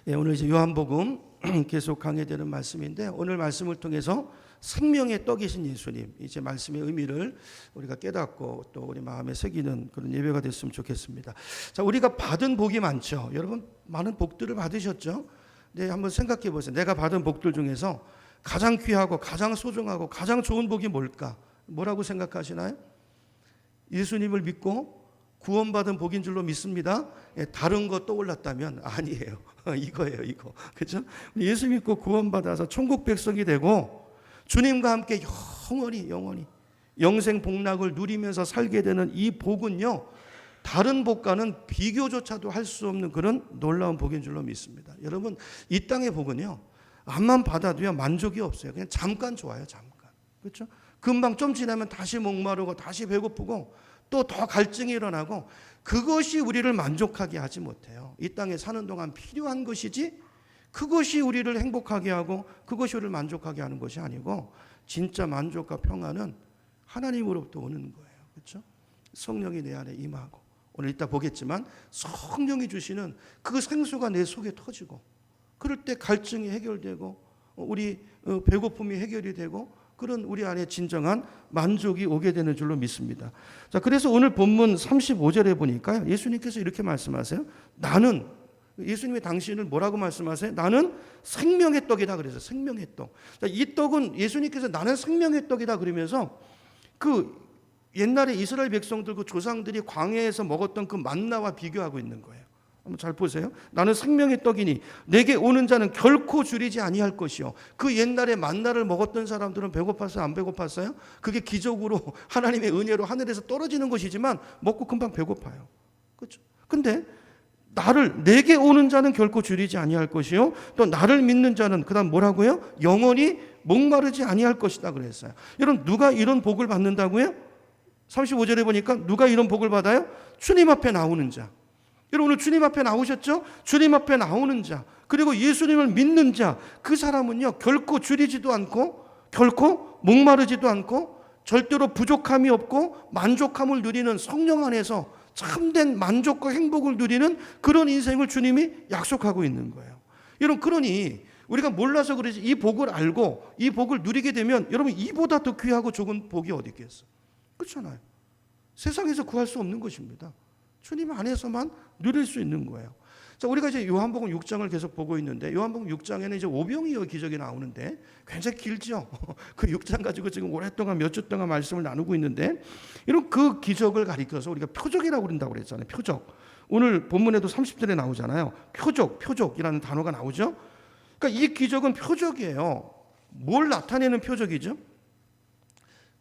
오늘 이제 요한복음 계속 강해되는 말씀인데, 오늘 말씀을 통해서 생명의 떡이신 예수님, 이제 말씀의 의미를 우리가 깨닫고 또 우리 마음에 새기는 그런 예배가 됐으면 좋겠습니다. 자, 우리가 받은 복이 많죠. 여러분 많은 복들을 받으셨죠? 네, 한번 생각해 보세요. 내가 받은 복들 중에서 가장 귀하고 가장 소중하고 가장 좋은 복이 뭘까? 뭐라고 생각하시나요? 예수님을 믿고 구원받은 복인 줄로 믿습니다. 다른 거 떠올랐다면 아니에요. 이거예요, 이거. 그렇죠? 예수 믿고 구원받아서 천국 백성이 되고 주님과 함께 영원히 영생 복락을 누리면서 살게 되는 이 복은요, 다른 복과는 비교조차도 할 수 없는 그런 놀라운 복인 줄로 믿습니다. 여러분, 이 땅의 복은요, 암만 받아도요 만족이 없어요. 그냥 잠깐 좋아요, 잠깐. 그렇죠? 금방 좀 지나면 다시 목마르고 다시 배고프고 또 더 갈증이 일어나고, 그것이 우리를 만족하게 하지 못해요. 이 땅에 사는 동안 필요한 것이지 그것이 우리를 행복하게 하고 그것이 우리를 만족하게 하는 것이 아니고, 진짜 만족과 평안은 하나님으로부터 오는 거예요. 그렇죠? 성령이 내 안에 임하고, 오늘 이따 보겠지만 성령이 주시는 그 생수가 내 속에 터지고, 그럴 때 갈증이 해결되고 우리 배고픔이 해결이 되고, 그런 우리 안에 진정한 만족이 오게 되는 줄로 믿습니다. 자, 그래서 오늘 본문 35절에 보니까 예수님께서 이렇게 말씀하세요. 나는, 예수님이 당신을 뭐라고 말씀하세요? 나는 생명의 떡이다 그래서 생명의 떡. 자, 이 떡은 예수님께서 나는 생명의 떡이다 그러면서 그 옛날에 이스라엘 백성들, 그 조상들이 광야에서 먹었던 그 만나와 비교하고 있는 거예요. 한번 잘 보세요. 나는 생명의 떡이니 내게 오는 자는 결코 줄이지 아니할 것이요. 그 옛날에 만나를 먹었던 사람들은 배고팠어요? 안 배고팠어요? 그게 기적으로 하나님의 은혜로 하늘에서 떨어지는 것이지만 먹고 금방 배고파요. 그렇죠? 근데 내게 오는 자는 결코 줄이지 아니할 것이요, 또 나를 믿는 자는 그다음 뭐라고요? 영원히 목마르지 아니할 것이다 그랬어요. 여러분, 누가 이런 복을 받는다고요? 35절에 보니까 누가 이런 복을 받아요? 주님 앞에 나오는 자. 여러분, 오늘 주님 앞에 나오셨죠? 주님 앞에 나오는 자, 그리고 예수님을 믿는 자, 그 사람은요 결코 줄이지도 않고 결코 목마르지도 않고 절대로 부족함이 없고 만족함을 누리는, 성령 안에서 참된 만족과 행복을 누리는 그런 인생을 주님이 약속하고 있는 거예요. 여러분, 그러니 우리가 몰라서 그러지, 이 복을 알고 이 복을 누리게 되면 여러분, 이보다 더 귀하고 좋은 복이 어디 있겠어요? 그렇잖아요. 세상에서 구할 수 없는 것입니다. 주님 안에서만 누릴 수 있는 거예요. 자, 우리가 이제 요한복음 6장을 계속 보고 있는데, 요한복음 6장에는 이제 오병이어 기적이 나오는데 굉장히 길죠. 그 6장 가지고 지금 오랫동안 몇 주 동안 말씀을 나누고 있는데, 이런 그 기적을 가리켜서 우리가 표적이라고 그런다고 그랬잖아요. 표적. 오늘 본문에도 30절에 나오잖아요. 표적이라는 단어가 나오죠. 그러니까 이 기적은 표적이에요. 뭘 나타내는 표적이죠?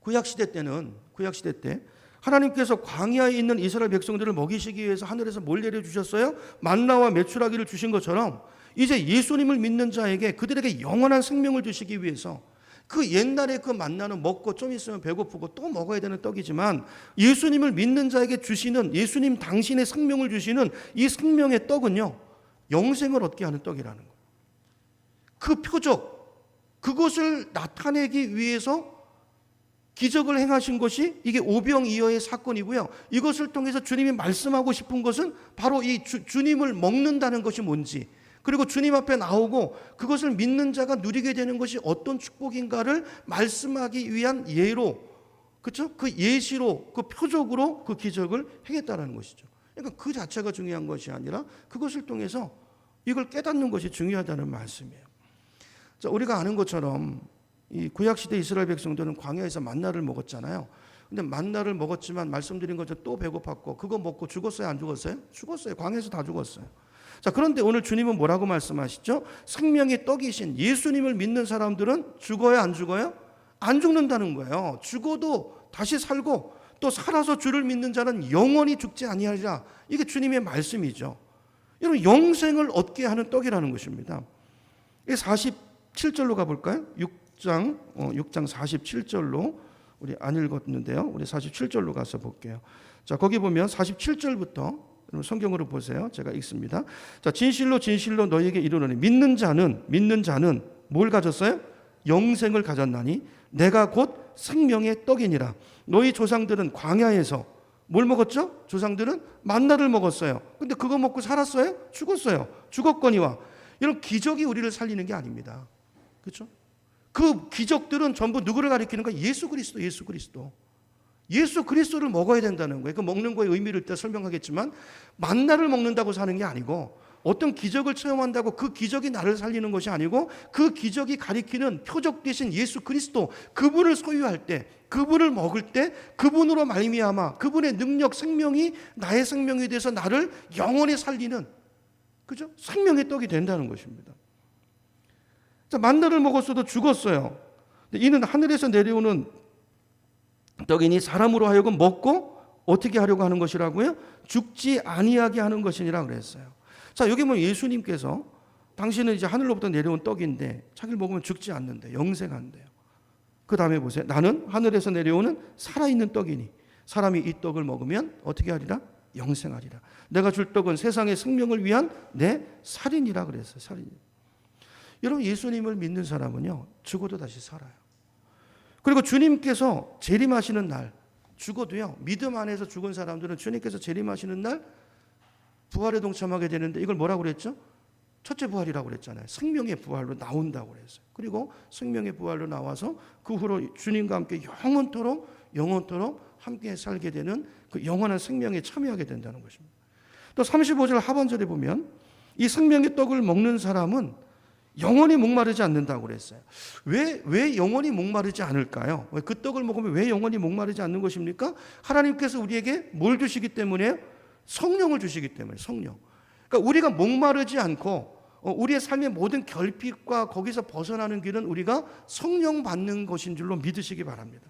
구약 시대 때 하나님께서 광야에 있는 이스라엘 백성들을 먹이시기 위해서 하늘에서 뭘 내려주셨어요? 만나와 메추라기를 주신 것처럼 이제 예수님을 믿는 자에게 그들에게 영원한 생명을 주시기 위해서, 그 옛날에 그 만나는 먹고 좀 있으면 배고프고 또 먹어야 되는 떡이지만, 예수님을 믿는 자에게 주시는, 예수님 당신의 생명을 주시는 이 생명의 떡은요 영생을 얻게 하는 떡이라는 거예요. 그 표적, 그것을 나타내기 위해서 기적을 행하신 것이 이게 오병이어의 사건이고요. 이것을 통해서 주님이 말씀하고 싶은 것은 바로 이 주님을 먹는다는 것이 뭔지, 그리고 주님 앞에 나오고 그것을 믿는 자가 누리게 되는 것이 어떤 축복인가를 말씀하기 위한 예로, 그렇죠? 그 예시로, 그 표적으로 그 기적을 행했다는 것이죠. 그러니까 그 자체가 중요한 것이 아니라 그것을 통해서 이걸 깨닫는 것이 중요하다는 말씀이에요. 자, 우리가 아는 것처럼 이 구약시대 이스라엘 백성들은 광야에서 만나를 먹었잖아요. 근데 만나를 먹었지만 말씀드린 것처럼 또 배고팠고, 그거 먹고 죽었어요? 안 죽었어요? 죽었어요. 광야에서 다 죽었어요. 자, 그런데 오늘 주님은 뭐라고 말씀하시죠? 생명의 떡이신 예수님을 믿는 사람들은 죽어요? 안 죽어요? 안 죽는다는 거예요. 죽어도 다시 살고, 또 살아서 주를 믿는 자는 영원히 죽지 아니하리라. 이게 주님의 말씀이죠. 여러분, 영생을 얻게 하는 떡이라는 것입니다. 47절로 가볼까요? 6장 47절로, 우리 안 읽었는데요. 우리 47절로 가서 볼게요. 자, 거기 보면 47절부터 성경으로 보세요. 제가 읽습니다. 자, 진실로 너희에게 이르노니 믿는 자는 뭘 가졌어요? 영생을 가졌나니 내가 곧 생명의 떡이니라. 너희 조상들은 광야에서 뭘 먹었죠? 조상들은 만나를 먹었어요. 근데 그거 먹고 살았어요? 죽었어요. 죽었거니와 이런 기적이 우리를 살리는 게 아닙니다. 그렇죠? 그 기적들은 전부 누구를 가리키는 거예요? 예수 그리스도, 예수 그리스도. 예수 그리스도를 먹어야 된다는 거예요. 그 먹는 거의 의미를 이따 설명하겠지만 만나를 먹는다고 사는 게 아니고 어떤 기적을 체험한다고 그 기적이 나를 살리는 것이 아니고 그 기적이 가리키는 표적 되신 예수 그리스도, 그분을 소유할 때, 그분을 먹을 때 그분으로 말미암아 그분의 능력, 생명이 나의 생명이 돼서 나를 영원히 살리는, 그죠? 생명의 떡이 된다는 것입니다. 자, 만나를 먹었어도 죽었어요. 이는 하늘에서 내려오는 떡이니 사람으로 하여금 먹고 어떻게 하려고 하는 것이라고요? 죽지 아니하게 하는 것이니라 그랬어요. 자, 여기 보면 예수님께서 당신은 이제 하늘로부터 내려온 떡인데 자기를 먹으면 죽지 않는데 영생한대요. 그 다음에 보세요. 나는 하늘에서 내려오는 살아있는 떡이니 사람이 이 떡을 먹으면 어떻게 하리라? 영생하리라. 내가 줄 떡은 세상의 생명을 위한 내 살이니라 그랬어요. 살인. 여러분, 예수님을 믿는 사람은요 죽어도 다시 살아요. 그리고 주님께서 재림하시는 날, 죽어도요 믿음 안에서 죽은 사람들은 주님께서 재림하시는 날 부활에 동참하게 되는데, 이걸 뭐라고 그랬죠? 첫째 부활이라고 그랬잖아요. 생명의 부활로 나온다고 그랬어요. 그리고 생명의 부활로 나와서 그 후로 주님과 함께 영원토록 함께 살게 되는 그 영원한 생명에 참여하게 된다는 것입니다. 또 35절 하반절에 보면 이 생명의 떡을 먹는 사람은 영원히 목마르지 않는다고 그랬어요. 왜 영원히 목마르지 않을까요? 그 떡을 먹으면 왜 영원히 목마르지 않는 것입니까? 하나님께서 우리에게 뭘 주시기 때문에? 성령을 주시기 때문에. 성령. 그러니까 우리가 목마르지 않고 우리의 삶의 모든 결핍과 거기서 벗어나는 길은 우리가 성령 받는 것인 줄로 믿으시기 바랍니다.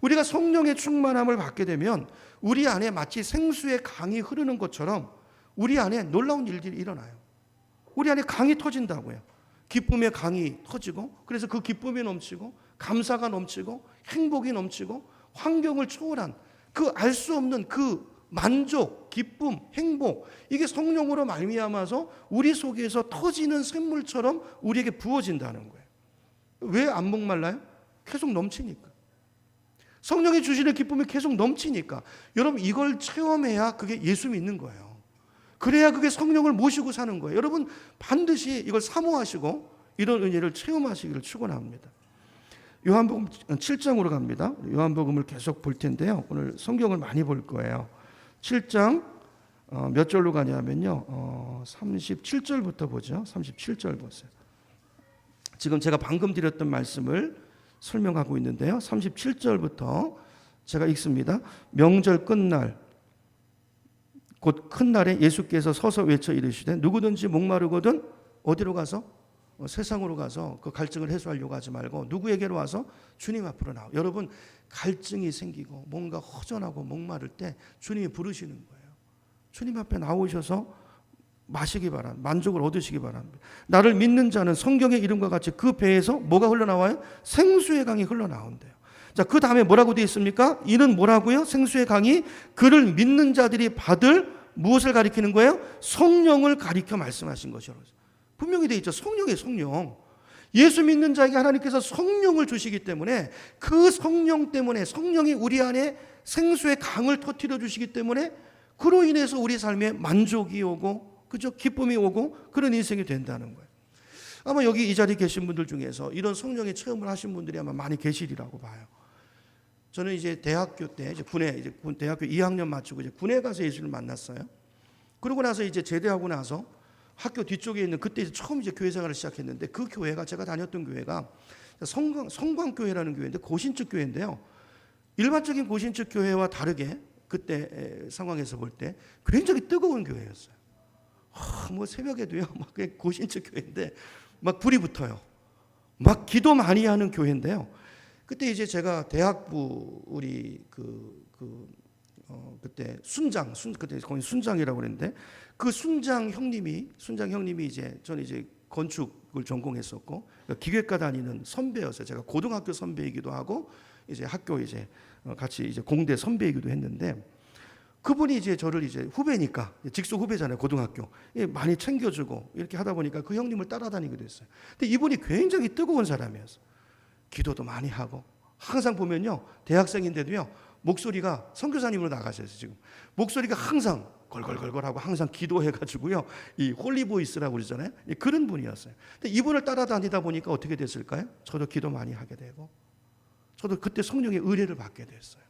우리가 성령의 충만함을 받게 되면 우리 안에 마치 생수의 강이 흐르는 것처럼 우리 안에 놀라운 일들이 일어나요. 우리 안에 강이 터진다고요. 기쁨의 강이 터지고, 그래서 그 기쁨이 넘치고 감사가 넘치고 행복이 넘치고 환경을 초월한 그 알 수 없는 그 만족, 기쁨, 행복, 이게 성령으로 말미암아서 우리 속에서 터지는 샘물처럼 우리에게 부어진다는 거예요. 왜 안 목말라요? 계속 넘치니까. 성령이 주시는 기쁨이 계속 넘치니까. 여러분, 이걸 체험해야 그게 예수 믿는 거예요. 그래야 그게 성령을 모시고 사는 거예요. 여러분, 반드시 이걸 사모하시고 이런 은혜를 체험하시기를 축원합니다. 요한복음 7장으로 갑니다. 요한복음을 계속 볼 텐데요. 오늘 성경을 많이 볼 거예요. 7장 몇 절로 가냐면요. 37절부터 보죠. 37절 보세요. 지금 제가 방금 드렸던 말씀을 설명하고 있는데요. 37절부터 제가 읽습니다. 명절 끝날 곧 큰 날에 예수께서 서서 외쳐 이르시되 누구든지 목마르거든 어디로 가서? 세상으로 가서 그 갈증을 해소하려고 하지 말고 누구에게로 와서? 주님 앞으로 나와. 여러분, 갈증이 생기고 뭔가 허전하고 목마를 때 주님이 부르시는 거예요. 주님 앞에 나오셔서 마시기 바랍니다. 만족을 얻으시기 바랍니다. 나를 믿는 자는 성경의 이름과 같이 그 배에서 뭐가 흘러나와요? 생수의 강이 흘러나온대요. 자, 그 다음에 뭐라고 되어 있습니까? 이는 뭐라고요? 생수의 강이 그를 믿는 자들이 받을 무엇을 가리키는 거예요? 성령을 가리켜 말씀하신 것이라고. 분명히 되어 있죠. 성령이에요, 성령. 예수 믿는 자에게 하나님께서 성령을 주시기 때문에 그 성령 때문에, 성령이 우리 안에 생수의 강을 터뜨려 주시기 때문에 그로 인해서 우리 삶에 만족이 오고, 그죠? 기쁨이 오고 그런 인생이 된다는 거예요. 아마 여기 이 자리에 계신 분들 중에서 이런 성령의 체험을 하신 분들이 아마 많이 계시리라고 봐요. 저는 이제 대학교 때 이제 대학교 2학년 마치고 이제 군에 가서 예수를 만났어요. 그러고 나서 이제 제대하고 나서 학교 뒤쪽에 있는, 그때 이제 처음 이제 교회 생활을 시작했는데 그 교회가, 제가 다녔던 교회가 성광교회라는 교회인데 고신축 교회인데요. 일반적인 고신축 교회와 다르게 그때 상황에서 볼 때 굉장히 뜨거운 교회였어요. 뭐 새벽에도요, 막 고신축 교회인데 막 불이 붙어요. 막 기도 많이 하는 교회인데요. 그때 이제 제가 대학부 우리 그때 그때 거기 순장이라고 그랬는데 그 순장 형님이 이제 저는 이제 건축을 전공했었고 기획과 다니는 선배였어요. 제가 고등학교 선배이기도 하고 이제 학교 이제 같이 이제 공대 선배이기도 했는데 그분이 이제 저를 이제 후배니까 직속 후배잖아요. 고등학교 많이 챙겨주고 이렇게 하다 보니까 그 형님을 따라다니게 됐어요. 근데 이분이 굉장히 뜨거운 사람이었어요. 기도도 많이 하고 항상 보면요, 대학생인데도요 목소리가, 선교사님으로 나가셔서 지금 목소리가 항상 걸걸걸걸하고 항상 기도해가지고요, 이 홀리보이스라고 그러잖아요. 그런 분이었어요. 근데 이분을 따라다니다 보니까 어떻게 됐을까요? 저도 기도 많이 하게 되고, 저도 그때 성령의 의뢰를 받게 됐어요.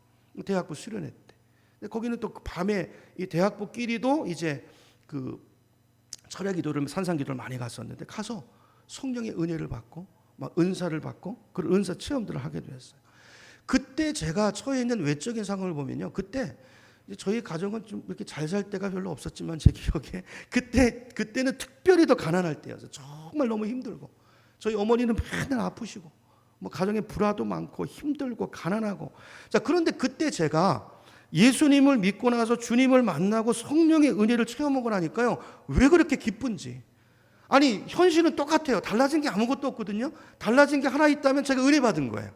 대학부 수련회 때. 근데 거기는 또 밤에 이 대학부끼리도 이제 그 철야기도를, 산상기도를 많이 갔었는데, 가서 성령의 은혜를 받고 막 은사를 받고 그런 은사 체험들을 하게 됐어요. 그때 제가 처해 있는 외적인 상황을 보면요, 그때 저희 가정은 좀 이렇게 잘 살 때가 별로 없었지만, 제 기억에 그때는 특별히 더 가난할 때였어요. 정말 너무 힘들고, 저희 어머니는 맨날 아프시고, 뭐 가정에 불화도 많고 힘들고 가난하고. 자, 그런데 그때 제가 예수님을 믿고 나서 주님을 만나고 성령의 은혜를 체험하고 나니까요, 왜 그렇게 기쁜지. 아니, 현실은 똑같아요. 달라진 게 아무것도 없거든요. 달라진 게 하나 있다면 제가 은혜 받은 거예요.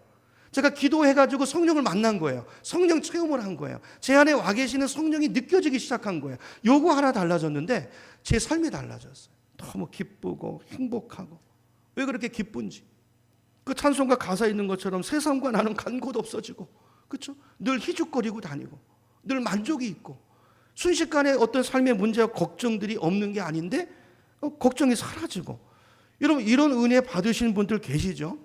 제가 기도해가지고 성령을 만난 거예요. 성령 체험을 한 거예요. 제 안에 와 계시는 성령이 느껴지기 시작한 거예요. 요거 하나 달라졌는데 제 삶이 달라졌어요. 너무 기쁘고 행복하고. 왜 그렇게 기쁜지. 그 찬송가 가사에 있는 것처럼 세상과 나는 간 곳 없어지고, 그렇죠? 늘 희죽거리고 다니고, 늘 만족이 있고, 순식간에 어떤 삶의 문제와 걱정들이 없는 게 아닌데 걱정이 사라지고. 여러분, 이런 은혜 받으시는 분들 계시죠?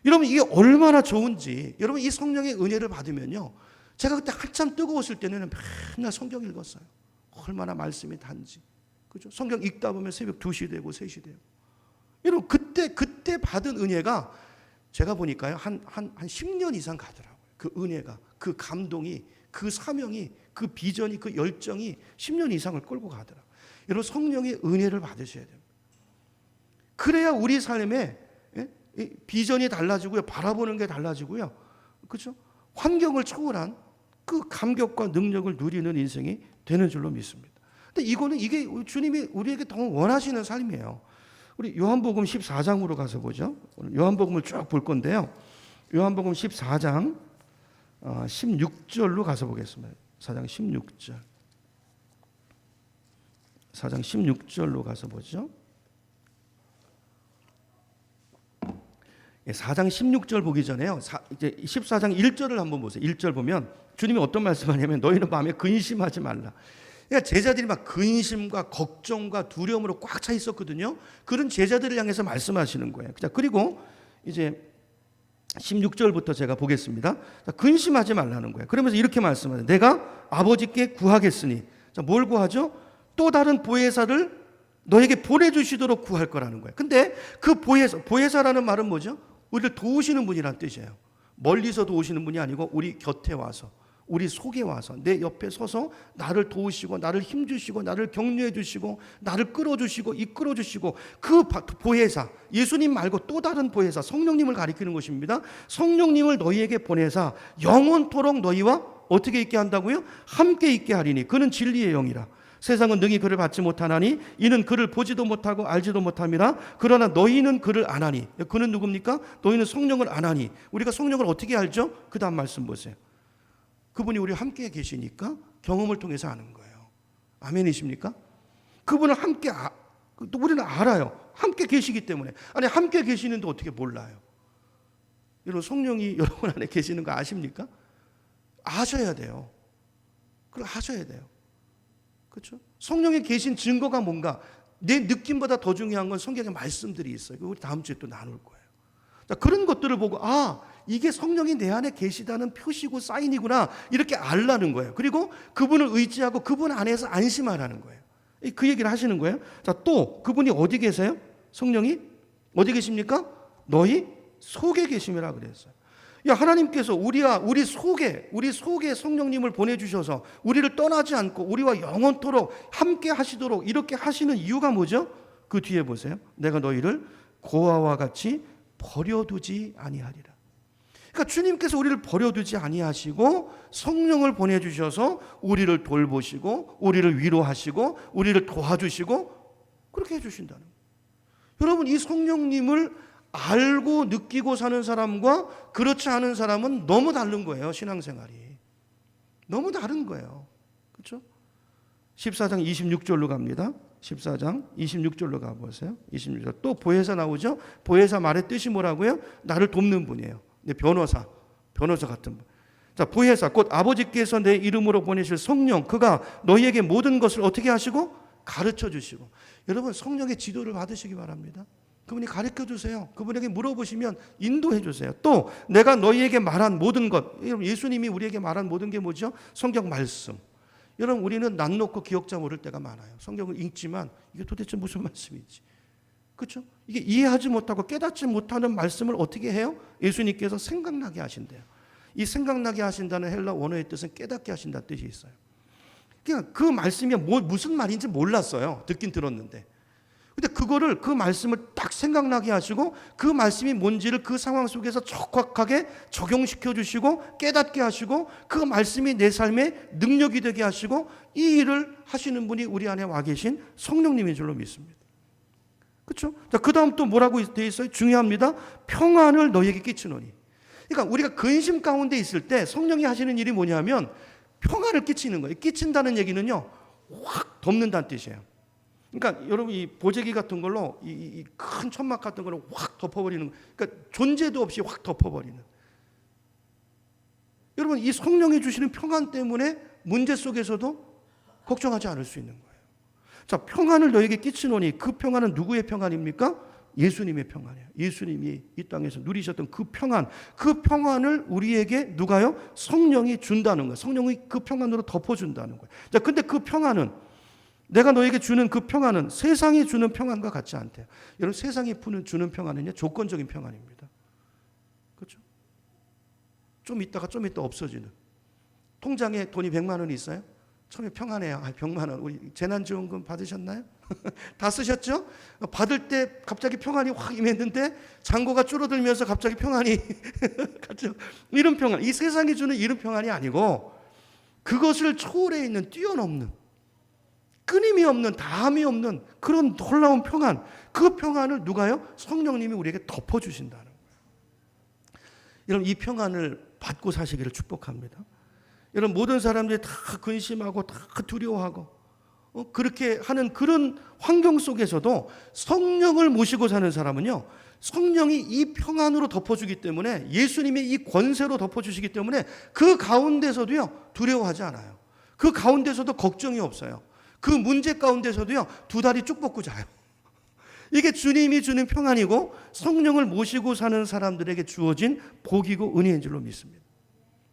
여러분, 이게 얼마나 좋은지. 여러분, 이 성령의 은혜를 받으면요, 제가 그때 한참 뜨거웠을 때는 맨날 성경 읽었어요. 얼마나 말씀이 단지, 그죠? 성경 읽다 보면 새벽 2시 되고 3시 되고. 여러분, 그때 받은 은혜가 제가 보니까요, 한 10년 이상 가더라고요. 그 은혜가, 그 감동이, 그 사명이, 그 비전이, 그 열정이 10년 이상을 끌고 가더라고요. 여러분, 성령의 은혜를 받으셔야 됩니다. 그래야 우리 삶에 비전이 달라지고요, 바라보는 게 달라지고요, 그렇죠? 환경을 초월한 그 감격과 능력을 누리는 인생이 되는 줄로 믿습니다. 근데 이게 주님이 우리에게 더 원하시는 삶이에요. 우리 요한복음 14장으로 가서 보죠. 오늘 요한복음을 쭉 볼 건데요. 요한복음 14장 16절로 가서 보겠습니다. 4장 16절. 4장 16절로 가서 보죠. 4장 16절 보기 전에요, 이제 14장 1절을 한번 보세요. 1절 보면 주님이 어떤 말씀하냐면, 너희는 마음에 근심하지 말라. 그러니까 제자들이 막 근심과 걱정과 두려움으로 꽉 차 있었거든요. 그런 제자들을 향해서 말씀하시는 거예요. 자, 그리고 이제 16절부터 제가 보겠습니다. 자, 근심하지 말라는 거예요. 그러면서 이렇게 말씀하세요. 내가 아버지께 구하겠으니. 자, 뭘 구하죠? 또 다른 보혜사를 너에게 보내주시도록 구할 거라는 거예요. 근데 그 보혜사라는 말은 뭐죠? 우리를 도우시는 분이란 뜻이에요. 멀리서 도우시는 분이 아니고 우리 곁에 와서, 우리 속에 와서, 내 옆에 서서 나를 도우시고, 나를 힘주시고, 나를 격려해 주시고, 나를 끌어주시고, 이끌어주시고, 그 보혜사, 예수님 말고 또 다른 보혜사, 성령님을 가리키는 것입니다. 성령님을 너희에게 보내사 영원토록 너희와 어떻게 있게 한다고요? 함께 있게 하리니 그는 진리의 영이라. 세상은 능히 그를 받지 못하나니 이는 그를 보지도 못하고 알지도 못함이라. 그러나 너희는 그를 아나니. 그는 누굽니까? 너희는 성령을 아나니. 우리가 성령을 어떻게 알죠? 그 다음 말씀 보세요. 그분이 우리와 함께 계시니까 경험을 통해서 아는 거예요. 아멘이십니까? 그분을 함께 또 우리는 알아요. 함께 계시기 때문에. 아니, 함께 계시는데 어떻게 몰라요? 여러분, 성령이 여러분 안에 계시는 거 아십니까? 아셔야 돼요. 그걸 아셔야 돼요. 그렇죠? 성령이 계신 증거가 뭔가, 내 느낌보다 더 중요한 건 성경의 말씀들이 있어요. 우리 다음 주에 또 나눌 거예요. 자, 그런 것들을 보고 이게 성령이 내 안에 계시다는 표시고 사인이구나, 이렇게 알라는 거예요. 그리고 그분을 의지하고 그분 안에서 안심하라는 거예요. 그 얘기를 하시는 거예요. 자, 또 그분이 어디 계세요? 성령이 어디 계십니까? 너희 속에 계심이라 그랬어요. 하나님께서 우리 속에 성령님을 보내주셔서 우리를 떠나지 않고 우리와 영원토록 함께 하시도록 이렇게 하시는 이유가 뭐죠? 그 뒤에 보세요. 내가 너희를 고아와 같이 버려두지 아니하리라. 그러니까 주님께서 우리를 버려두지 아니하시고 성령을 보내주셔서 우리를 돌보시고 우리를 위로하시고 우리를 도와주시고 그렇게 해주신다는 거예요. 여러분, 이 성령님을 알고 느끼고 사는 사람과 그렇지 않은 사람은 너무 다른 거예요. 신앙생활이 너무 다른 거예요. 그렇죠? 14장 26절로 갑니다. 14장 26절로 가보세요. 26절 또 보혜사 나오죠. 보혜사 말의 뜻이 뭐라고요? 나를 돕는 분이에요. 변호사 같은 분. 자, 보혜사 곧 아버지께서 내 이름으로 보내실 성령, 그가 너희에게 모든 것을 어떻게 하시고 가르쳐 주시고. 여러분, 성령의 지도를 받으시기 바랍니다. 그분이 가르쳐 주세요. 그분에게 물어보시면 인도해 주세요. 또 내가 너희에게 말한 모든 것, 예수님이 우리에게 말한 모든 게 뭐죠? 성경 말씀. 여러분, 우리는 낯 놓고 기억자 모를 때가 많아요. 성경을 읽지만 이게 도대체 무슨 말씀인지, 그렇죠? 이게 이해하지 못하고 깨닫지 못하는 말씀을 어떻게 해요? 예수님께서 생각나게 하신대요. 이 생각나게 하신다는 헬라 원어의 뜻은 깨닫게 하신다는 뜻이 있어요. 그러니까 그 말씀이 무슨 말인지 몰랐어요. 듣긴 들었는데. 근데 그거를, 그 말씀을 딱 생각나게 하시고 그 말씀이 뭔지를 그 상황 속에서 정확하게 적용시켜 주시고 깨닫게 하시고 그 말씀이 내 삶의 능력이 되게 하시고 이 일을 하시는 분이 우리 안에 와 계신 성령님인 줄로 믿습니다. 그렇죠? 자, 그 다음 또 뭐라고 되어 있어요? 중요합니다. 평안을 너희에게 끼치노니. 그러니까 우리가 근심 가운데 있을 때 성령이 하시는 일이 뭐냐면 평안을 끼치는 거예요. 끼친다는 얘기는요, 확 덮는다는 뜻이에요. 그러니까 여러분, 이 보재기 같은 걸로 이 큰 천막 같은 걸로 확 덮어버리는, 그러니까 존재도 없이 확 덮어버리는. 여러분, 이 성령이 주시는 평안 때문에 문제 속에서도 걱정하지 않을 수 있는 거예요. 자, 평안을 너에게 끼치노니, 그 평안은 누구의 평안입니까? 예수님의 평안이에요. 예수님이 이 땅에서 누리셨던 그 평안, 그 평안을 우리에게 누가요? 성령이 준다는 거예요. 성령이 그 평안으로 덮어준다는 거예요. 자, 근데 그 평안은, 내가 너에게 주는 그 평안은 세상이 주는 평안과 같지 않대요. 여러분, 세상이 주는 평안은요, 조건적인 평안입니다. 그렇죠? 좀 있다 없어지는. 통장에 돈이 100만 원이 있어요? 처음에 평안해요. 100만 원. 우리 재난지원금 받으셨나요? 다 쓰셨죠? 받을 때 갑자기 평안이 확 임했는데 잔고가 줄어들면서 갑자기 평안이 갔죠. 이런 평안, 이 세상이 주는 이런 평안이 아니고 그것을 초월해 있는, 뛰어넘는, 끊임이 없는, 다함이 없는 그런 놀라운 평안, 그 평안을 누가요? 성령님이 우리에게 덮어주신다는 거예요. 여러분, 이 평안을 받고 사시기를 축복합니다. 여러분, 모든 사람들이 다 근심하고 다 두려워하고 그렇게 하는 그런 환경 속에서도 성령을 모시고 사는 사람은요, 성령이 이 평안으로 덮어주기 때문에, 예수님의 이 권세로 덮어주시기 때문에 그 가운데서도요, 두려워하지 않아요. 그 가운데서도 걱정이 없어요. 그 문제 가운데서도요, 두 다리 쭉 뻗고 자요. 이게 주님이 주는 평안이고 성령을 모시고 사는 사람들에게 주어진 복이고 은혜인 줄로 믿습니다.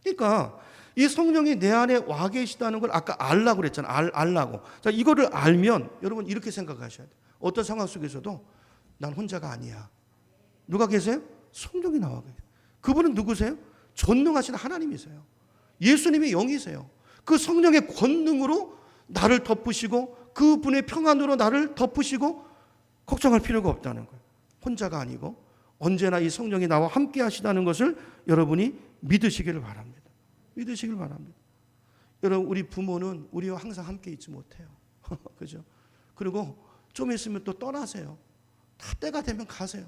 그러니까 이 성령이 내 안에 와 계시다는 걸 아까 알라고 그랬잖아요. 알라고. 자, 이거를 알면 여러분 이렇게 생각하셔야 돼요. 어떤 상황 속에서도 난 혼자가 아니야. 누가 계세요? 성령이 나와 계세요. 그분은 누구세요? 전능하신 하나님이세요. 예수님의 영이세요. 그 성령의 권능으로 나를 덮으시고 그분의 평안으로 나를 덮으시고 걱정할 필요가 없다는 거예요. 혼자가 아니고 언제나 이 성령이 나와 함께 하시다는 것을 여러분이 믿으시기를 바랍니다. 믿으시길 바랍니다. 여러분, 우리 부모는 우리와 항상 함께 있지 못해요. 그죠? 그리고 좀 있으면 또 떠나세요. 다 때가 되면 가세요.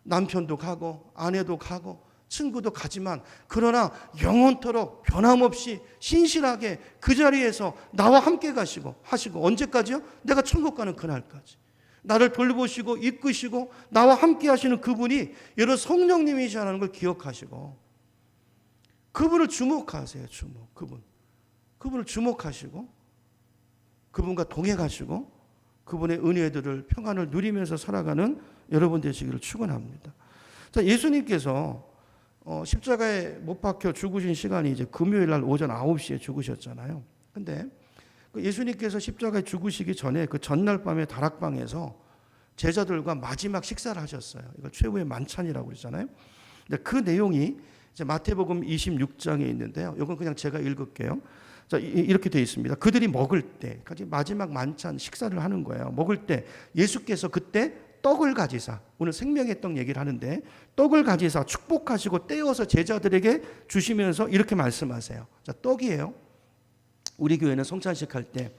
남편도 가고 아내도 가고 친구도 가지만, 그러나 영원토록 변함없이 신실하게 그 자리에서 나와 함께 하시고 언제까지요? 내가 천국 가는 그날까지 나를 돌보시고 이끄시고 나와 함께 하시는 그분이 여러분 성령님이시라는 걸 기억하시고 그분을 주목하세요. 그분을 주목하시고 그분과 동행하시고 그분의 은혜들을, 평안을 누리면서 살아가는 여러분 되시기를 축원합니다. 자, 예수님께서 십자가에 못 박혀 죽으신 시간이 이제 금요일 날 오전 9시에 죽으셨잖아요. 근데 예수님께서 십자가에 죽으시기 전에 그 전날 밤에 다락방에서 제자들과 마지막 식사를 하셨어요. 이걸 최후의 만찬이라고 그러잖아요. 근데 그 내용이 이제 마태복음 26장에 있는데요. 이건 그냥 제가 읽을게요. 자, 이렇게 되어 있습니다. 그들이 먹을 때, 마지막 만찬 식사를 하는 거예요. 먹을 때 예수께서 그때 떡을 가지사, 오늘 생명의 떡 얘기를 하는데 떡을 가지사 축복하시고 떼어서 제자들에게 주시면서 이렇게 말씀하세요. 자, 떡이에요. 우리 교회는 성찬식 할 때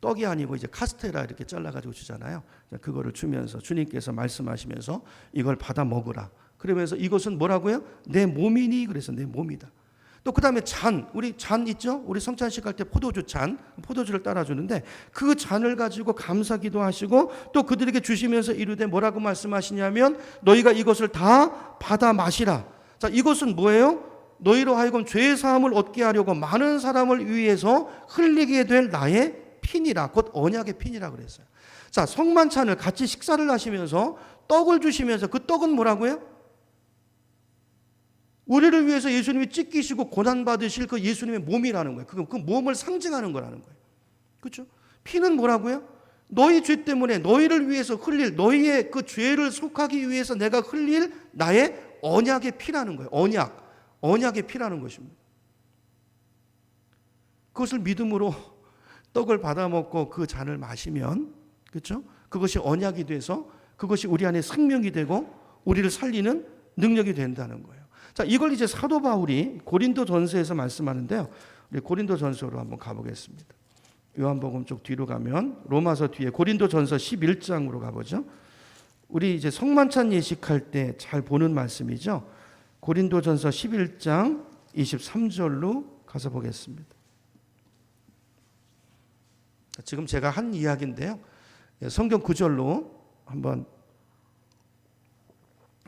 떡이 아니고 이제 카스테라 이렇게 잘라가지고 주잖아요. 그거를 주면서 주님께서 말씀하시면서 이걸 받아 먹으라. 그러면서 이것은 뭐라고요? 내 몸이니, 그래서 내 몸이다. 또 그 다음에 잔, 우리 잔 있죠? 우리 성찬식 할 때 포도주 잔, 포도주를 따라주는데 그 잔을 가지고 감사기도 하시고 또 그들에게 주시면서 이르되 뭐라고 말씀하시냐면 너희가 이것을 다 받아 마시라. 자, 이것은 뭐예요? 너희로 하여금 죄의 사함을 얻게 하려고 많은 사람을 위해서 흘리게 될 나의 피니라. 곧 언약의 피니라 그랬어요. 자, 성만찬을 같이 식사를 하시면서 떡을 주시면서 그 떡은 뭐라고요? 우리를 위해서 예수님이 찢기시고 고난받으실 그 예수님의 몸이라는 거예요. 그 몸을 상징하는 거라는 거예요. 그렇죠? 피는 뭐라고요? 너희 죄 때문에 너희를 위해서 흘릴, 너희의 그 죄를 속하기 위해서 내가 흘릴 나의 언약의 피라는 거예요. 언약의 피라는 것입니다. 그것을 믿음으로 떡을 받아 먹고 그 잔을 마시면, 그렇죠? 그것이 언약이 돼서 그것이 우리 안에 생명이 되고 우리를 살리는 능력이 된다는 거예요. 자, 이걸 이제 사도 바울이 고린도전서에서 말씀하는데요. 우리 고린도전서로 한번 가보겠습니다. 요한복음 쪽 뒤로 가면 로마서 뒤에 고린도전서 11장으로 가보죠. 우리 이제 성만찬 예식할 때 잘 보는 말씀이죠. 고린도전서 11장 23절로 가서 보겠습니다. 지금 제가 한 이야기인데요. 성경 구절로 한번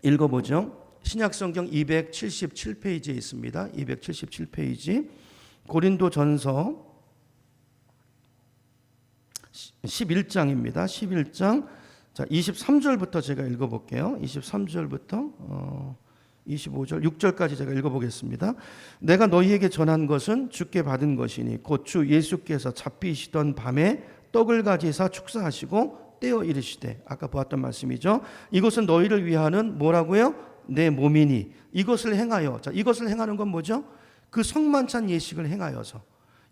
읽어보죠. 신약성경 277페이지에 있습니다. 277페이지 고린도전서 11장입니다. 11장 자 23절부터 제가 읽어볼게요. 23절부터 25절 6절까지 제가 읽어보겠습니다. 내가 너희에게 전한 것은 주께 받은 것이니 곧 주 예수께서 잡히시던 밤에 떡을 가지사 축사하시고 떼어 이르시되, 아까 보았던 말씀이죠. 이것은 너희를 위하는 뭐라고요? 내 몸이니 이것을 행하여. 자, 이것을 행하는 건 뭐죠? 그 성만찬 예식을 행하여서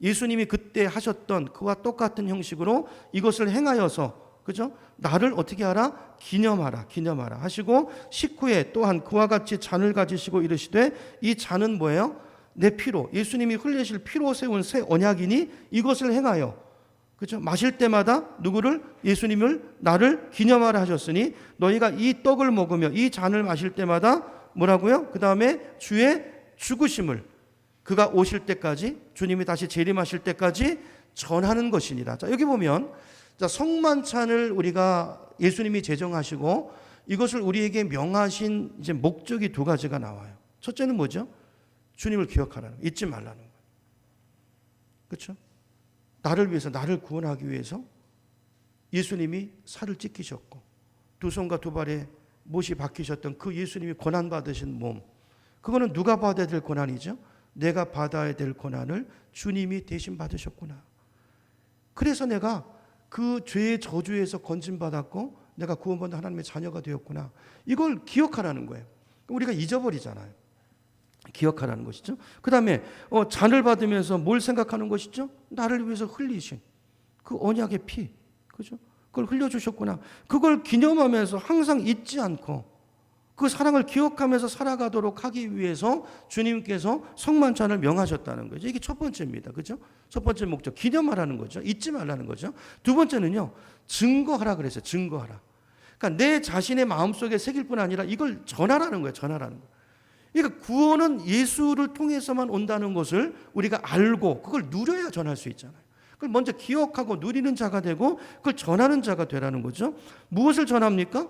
예수님이 그때 하셨던 그와 똑같은 형식으로 이것을 행하여서, 그죠? 나를 어떻게 하라? 기념하라 하시고, 식후에 또한 그와 같이 잔을 가지시고 이르시되, 이 잔은 뭐예요? 내 피로, 예수님이 흘리실 피로 세운 새 언약이니 이것을 행하여, 그죠? 마실 때마다 누구를? 예수님을, 나를 기념하라 하셨으니 너희가 이 떡을 먹으며 이 잔을 마실 때마다 뭐라고요? 그 다음에 주의 죽으심을 그가 오실 때까지, 주님이 다시 재림하실 때까지 전하는 것이니라. 자, 여기 보면 자, 성만찬을 우리가 예수님이 제정하시고 이것을 우리에게 명하신 이제 목적이 두 가지가 나와요. 첫째는 뭐죠? 주님을 기억하라는 거, 잊지 말라는 거예요. 그렇죠? 나를 위해서, 나를 구원하기 위해서 예수님이 살을 찢기셨고 두 손과 두 발에 못이 박히셨던 그 예수님이 고난받으신 몸, 그거는 누가 받아야 될 고난이죠? 내가 받아야 될 고난을 주님이 대신 받으셨구나. 그래서 내가 그 죄의 저주에서 건진받았고 내가 구원받는 하나님의 자녀가 되었구나. 이걸 기억하라는 거예요. 우리가 잊어버리잖아요. 기억하라는 것이죠. 그 다음에 잔을 받으면서 뭘 생각하는 것이죠? 나를 위해서 흘리신 그 언약의 피, 그죠? 그걸 흘려주셨구나. 그걸 기념하면서 항상 잊지 않고 그 사랑을 기억하면서 살아가도록 하기 위해서 주님께서 성만찬을 명하셨다는 거죠. 이게 첫 번째입니다. 그죠? 첫 번째 목적, 기념하라는 거죠. 잊지 말라는 거죠. 두 번째는요, 증거하라 그랬어요. 증거하라. 그러니까 내 자신의 마음속에 새길 뿐 아니라 이걸 전하라는 거예요. 전하라는 거예요. 그러니까 구원은 예수를 통해서만 온다는 것을 우리가 알고 그걸 누려야 전할 수 있잖아요. 그걸 먼저 기억하고 누리는 자가 되고 그걸 전하는 자가 되라는 거죠. 무엇을 전합니까?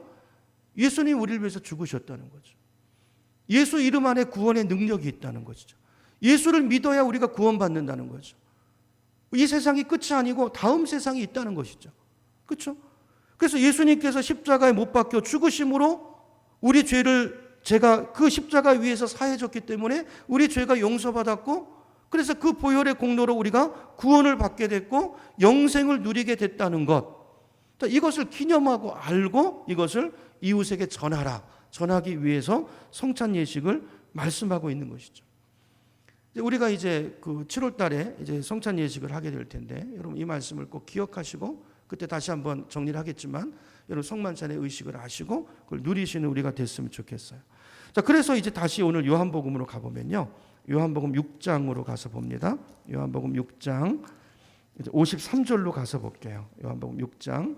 예수님이 우리를 위해서 죽으셨다는 거죠. 예수 이름 안에 구원의 능력이 있다는 것이죠. 예수를 믿어야 우리가 구원받는다는 거죠. 이 세상이 끝이 아니고 다음 세상이 있다는 것이죠. 그렇죠? 그래서 예수님께서 십자가에 못 박혀 죽으심으로 우리 죄를 제가 그 십자가 위에서 사해졌기 때문에 우리 죄가 용서받았고, 그래서 그 보혈의 공로로 우리가 구원을 받게 됐고 영생을 누리게 됐다는 것, 이것을 기념하고 알고 이것을 이웃에게 전하기 위해서 성찬 예식을 말씀하고 있는 것이죠. 우리가 이제 그 7월 달에 이제 성찬 예식을 하게 될 텐데, 여러분 이 말씀을 꼭 기억하시고 그때 다시 한번 정리를 하겠지만 여러분 성만찬의 의식을 아시고 그걸 누리시는 우리가 됐으면 좋겠어요. 자, 그래서 이제 다시 오늘 요한복음으로 가보면요, 요한복음 6장으로 가서 봅니다. 요한복음 6장 53절로 가서 볼게요. 요한복음 6장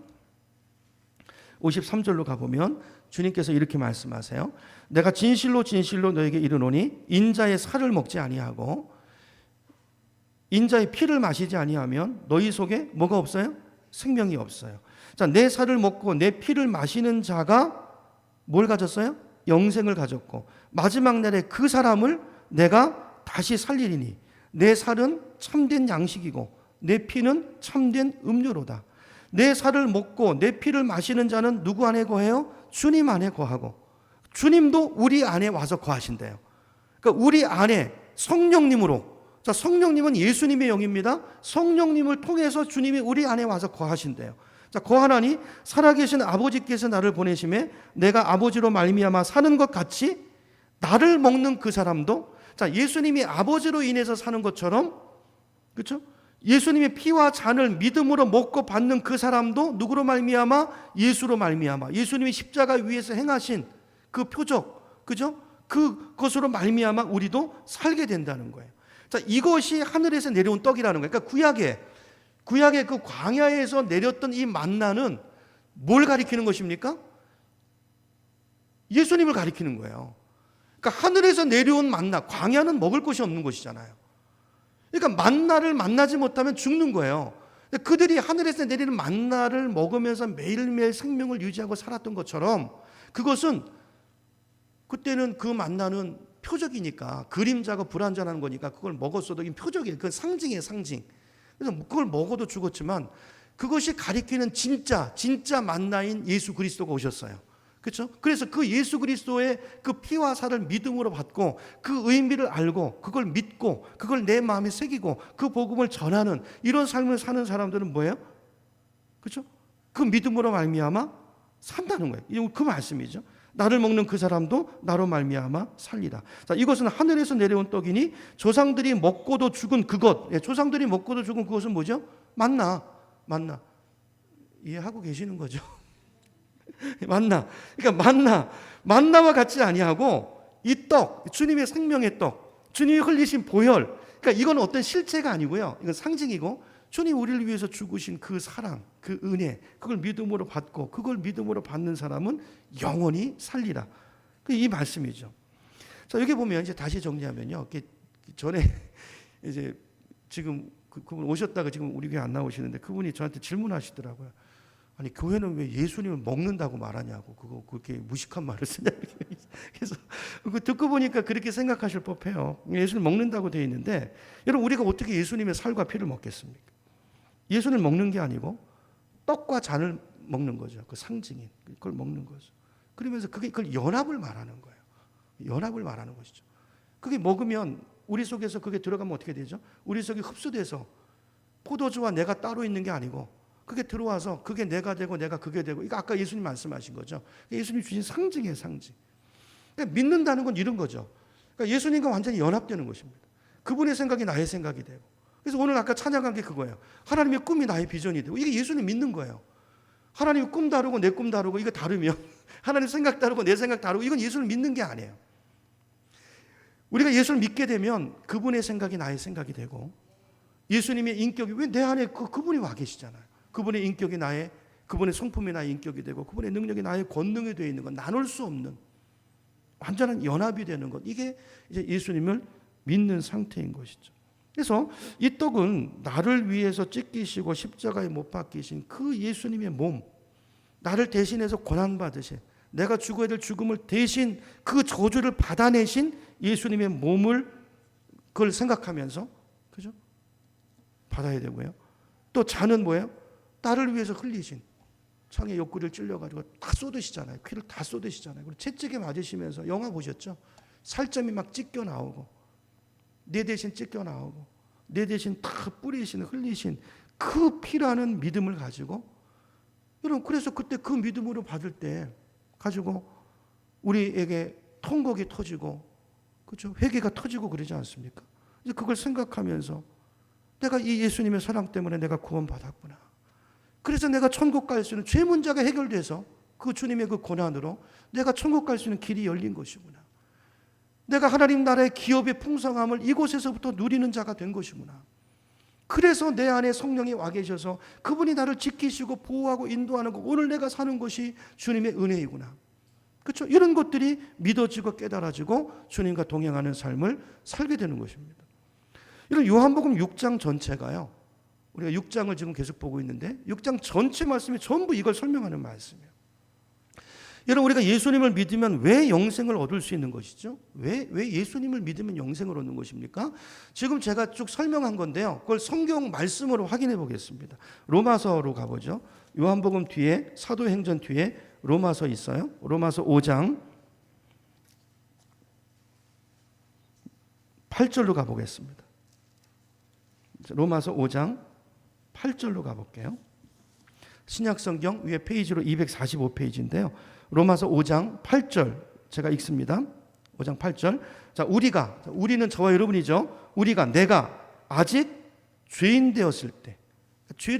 53절로 가보면 주님께서 이렇게 말씀하세요. 내가 진실로 진실로 너에게 이르노니 인자의 살을 먹지 아니하고 인자의 피를 마시지 아니하면 너희 속에 뭐가 없어요? 생명이 없어요. 자, 내 살을 먹고 내 피를 마시는 자가 뭘 가졌어요? 영생을 가졌고 마지막 날에 그 사람을 내가 다시 살리리니 내 살은 참된 양식이고 내 피는 참된 음료로다. 내 살을 먹고 내 피를 마시는 자는 누구 안에 거해요? 주님 안에 거하고 주님도 우리 안에 와서 거하신대요. 그러니까 우리 안에 성령님으로, 자, 성령님은 예수님의 영입니다. 성령님을 통해서 주님이 우리 안에 와서 거하신대요. 자, 거하나니 살아계신 아버지께서 나를 보내심에 내가 아버지로 말미암아 사는 것 같이 나를 먹는 그 사람도, 자, 예수님이 아버지로 인해서 사는 것처럼, 그렇죠? 예수님의 피와 잔을 믿음으로 먹고 받는 그 사람도 누구로 말미암아? 예수로 말미암아. 예수님이 십자가 위에서 행하신 그 표적, 그죠? 그것으로 말미암아 우리도 살게 된다는 거예요. 자, 이것이 하늘에서 내려온 떡이라는 거예요. 그러니까 구약의 그 광야에서 내렸던 이 만나는 뭘 가리키는 것입니까? 예수님을 가리키는 거예요. 그러니까 하늘에서 내려온 만나, 광야는 먹을 것이 없는 것이잖아요. 그러니까 만나를 만나지 못하면 죽는 거예요. 그들이 하늘에서 내리는 만나를 먹으면서 매일매일 생명을 유지하고 살았던 것처럼, 그것은 그때는 그 만나는 표적이니까, 그림자가 불완전한 거니까 그걸 먹었어도 이 표적이에요. 그건 상징이에요, 상징. 그래서 그걸 먹어도 죽었지만 그것이 가리키는 진짜 만나인 예수 그리스도가 오셨어요. 그렇죠? 그래서 그 예수 그리스도의 그 피와 살을 믿음으로 받고 그 의미를 알고 그걸 믿고 그걸 내 마음에 새기고 그 복음을 전하는 이런 삶을 사는 사람들은 뭐예요? 그렇죠? 그 믿음으로 말미암아 산다는 거예요. 그 말씀이죠. 나를 먹는 그 사람도 나로 말미암아 살리라. 자, 이것은 하늘에서 내려온 떡이니 조상들이 먹고도 죽은 그것, 조상들이 먹고도 죽은 그것은 뭐죠? 만나. 이해하고 계시는 거죠? 만나. 그러니까 만나와 같지 아니하고 이 떡, 주님의 생명의 떡, 주님이 흘리신 보혈. 그러니까 이건 어떤 실체가 아니고요. 이건 상징이고 주님 우리를 위해서 죽으신 그 사랑, 그 은혜, 그걸 믿음으로 받고 그걸 믿음으로 받는 사람은 영원히 살리라. 이 말씀이죠. 자, 여기 보면 이제 다시 정리하면요. 전에 이제 지금 그분 오셨다가 지금 우리 교회 안 나오시는데 그분이 저한테 질문하시더라고요. 아니, 교회는 왜 예수님을 먹는다고 말하냐고, 그거 그렇게 무식한 말을 쓰냐. 그래서 그거 듣고 보니까 그렇게 생각하실 법해요. 예수님 먹는다고 되어 있는데, 여러분, 우리가 어떻게 예수님의 살과 피를 먹겠습니까? 예수님을 먹는 게 아니고 떡과 잔을 먹는 거죠. 그 상징인 그걸 먹는 거죠. 그러면서 그걸 연합을 말하는 거예요. 연합을 말하는 것이죠. 그게 먹으면 우리 속에서 그게 들어가면 어떻게 되죠? 우리 속에 흡수돼서 포도주와 내가 따로 있는 게 아니고 그게 들어와서 그게 내가 되고 내가 그게 되고, 이거 아까 예수님 말씀하신 거죠. 예수님 주신 상징이에요, 상징. 그러니까 믿는다는 건 이런 거죠. 그러니까 예수님과 완전히 연합되는 것입니다. 그분의 생각이 나의 생각이 되고. 그래서 오늘 아까 찬양한 게 그거예요. 하나님의 꿈이 나의 비전이 되고, 이게 예수님 믿는 거예요. 하나님의 꿈 다르고 내 꿈 다르고 이거 다르면 하나님 생각 다르고 내 생각 다르고, 이건 예수를 믿는 게 아니에요. 우리가 예수를 믿게 되면 그분의 생각이 나의 생각이 되고, 예수님의 인격이 왜 내 안에 그분이 와 계시잖아요. 그분의 인격이 그분의 성품이 나의 인격이 되고 그분의 능력이 나의 권능이 되어 있는 건 나눌 수 없는 완전한 연합이 되는 것, 이게 이제 예수님을 믿는 상태인 것이죠. 그래서 이 떡은 나를 위해서 찢기시고 십자가에 못 박히신 그 예수님의 몸, 나를 대신해서 고난받으신, 내가 죽어야 될 죽음을 대신 그 저주를 받아내신 예수님의 몸을 그걸 생각하면서, 그죠? 받아야 되고요. 또 잔은 뭐예요? 나를 위해서 흘리신, 창에 옆구리를 찔려가지고 다 쏟으시잖아요. 피를 다 쏟으시잖아요. 그리고 채찍에 맞으시면서, 영화 보셨죠? 살점이 막 찢겨 나오고 내 대신 찢겨 나오고 내 대신 다 뿌리신, 흘리신 그 피라는 믿음을 가지고, 여러분, 그래서 그때 그 믿음으로 받을 때 가지고 우리에게 통곡이 터지고, 그렇죠? 회개가 터지고 그러지 않습니까? 이제 그걸 생각하면서 내가 이 예수님의 사랑 때문에 내가 구원받았구나. 그래서 내가 천국 갈 수 있는 죄 문제가 해결돼서 그 주님의 그 고난으로 내가 천국 갈 수 있는 길이 열린 것이구나. 내가 하나님 나라의 기업의 풍성함을 이곳에서부터 누리는 자가 된 것이구나. 그래서 내 안에 성령이 와 계셔서 그분이 나를 지키시고 보호하고 인도하는 것, 오늘 내가 사는 것이 주님의 은혜이구나. 그렇죠? 이런 것들이 믿어지고 깨달아지고 주님과 동행하는 삶을 살게 되는 것입니다. 이런 요한복음 6장 전체가요, 우리가 6장을 지금 계속 보고 있는데 6장 전체 말씀이 전부 이걸 설명하는 말씀이에요. 여러분, 우리가 예수님을 믿으면 왜 영생을 얻을 수 있는 것이죠? 왜 예수님을 믿으면 영생을 얻는 것입니까? 지금 제가 쭉 설명한 건데요. 그걸 성경 말씀으로 확인해 보겠습니다. 로마서로 가보죠. 요한복음 뒤에, 사도행전 뒤에 로마서 있어요. 로마서 5장 8절로 가보겠습니다. 로마서 5장 8절로 가볼게요. 신약성경 위에 페이지로 245페이지인데요. 로마서 5장 8절 제가 읽습니다. 5장 8절. 자, 우리는 저와 여러분이죠. 내가 아직 죄인 되었을 때,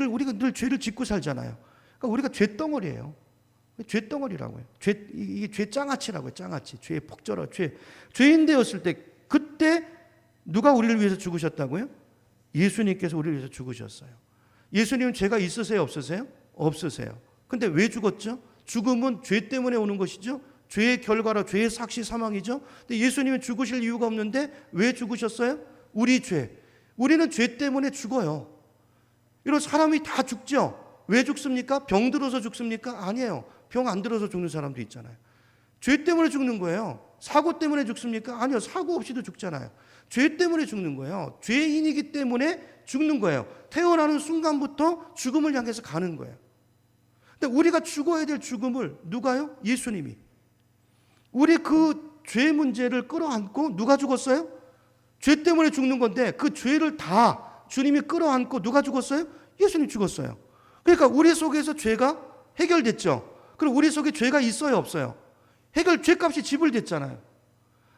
우리가 늘 죄를 짓고 살잖아요. 그러니까 우리가 죄덩어리예요. 죄덩어리라고요. 이게 죄장아찌라고요. 장아찌. 죄의 폭절어. 죄인 되었을 때, 그때 누가 우리를 위해서 죽으셨다고요? 예수님께서 우리를 위해서 죽으셨어요. 예수님은 죄가 있으세요, 없으세요? 없으세요. 근데 왜 죽었죠? 죽음은 죄 때문에 오는 것이죠. 죄의 결과로 죄의 삭시 사망이죠. 근데 예수님은 죽으실 이유가 없는데 왜 죽으셨어요? 우리 죄. 우리는 죄 때문에 죽어요. 이런 사람이 다 죽죠. 왜 죽습니까? 병 들어서 죽습니까? 아니에요. 병 안 들어서 죽는 사람도 있잖아요. 죄 때문에 죽는 거예요. 사고 때문에 죽습니까? 아니요. 사고 없이도 죽잖아요. 죄 때문에 죽는 거예요. 죄인이기 때문에 죽는 거예요. 태어나는 순간부터 죽음을 향해서 가는 거예요. 근데 우리가 죽어야 될 죽음을 누가요? 예수님이. 우리 그 죄 문제를 끌어안고 누가 죽었어요? 죄 때문에 죽는 건데 그 죄를 다 주님이 끌어안고 누가 죽었어요? 예수님 죽었어요. 그러니까 우리 속에서 죄가 해결됐죠. 그럼 우리 속에 죄가 있어요, 없어요? 죄값이 지불됐잖아요.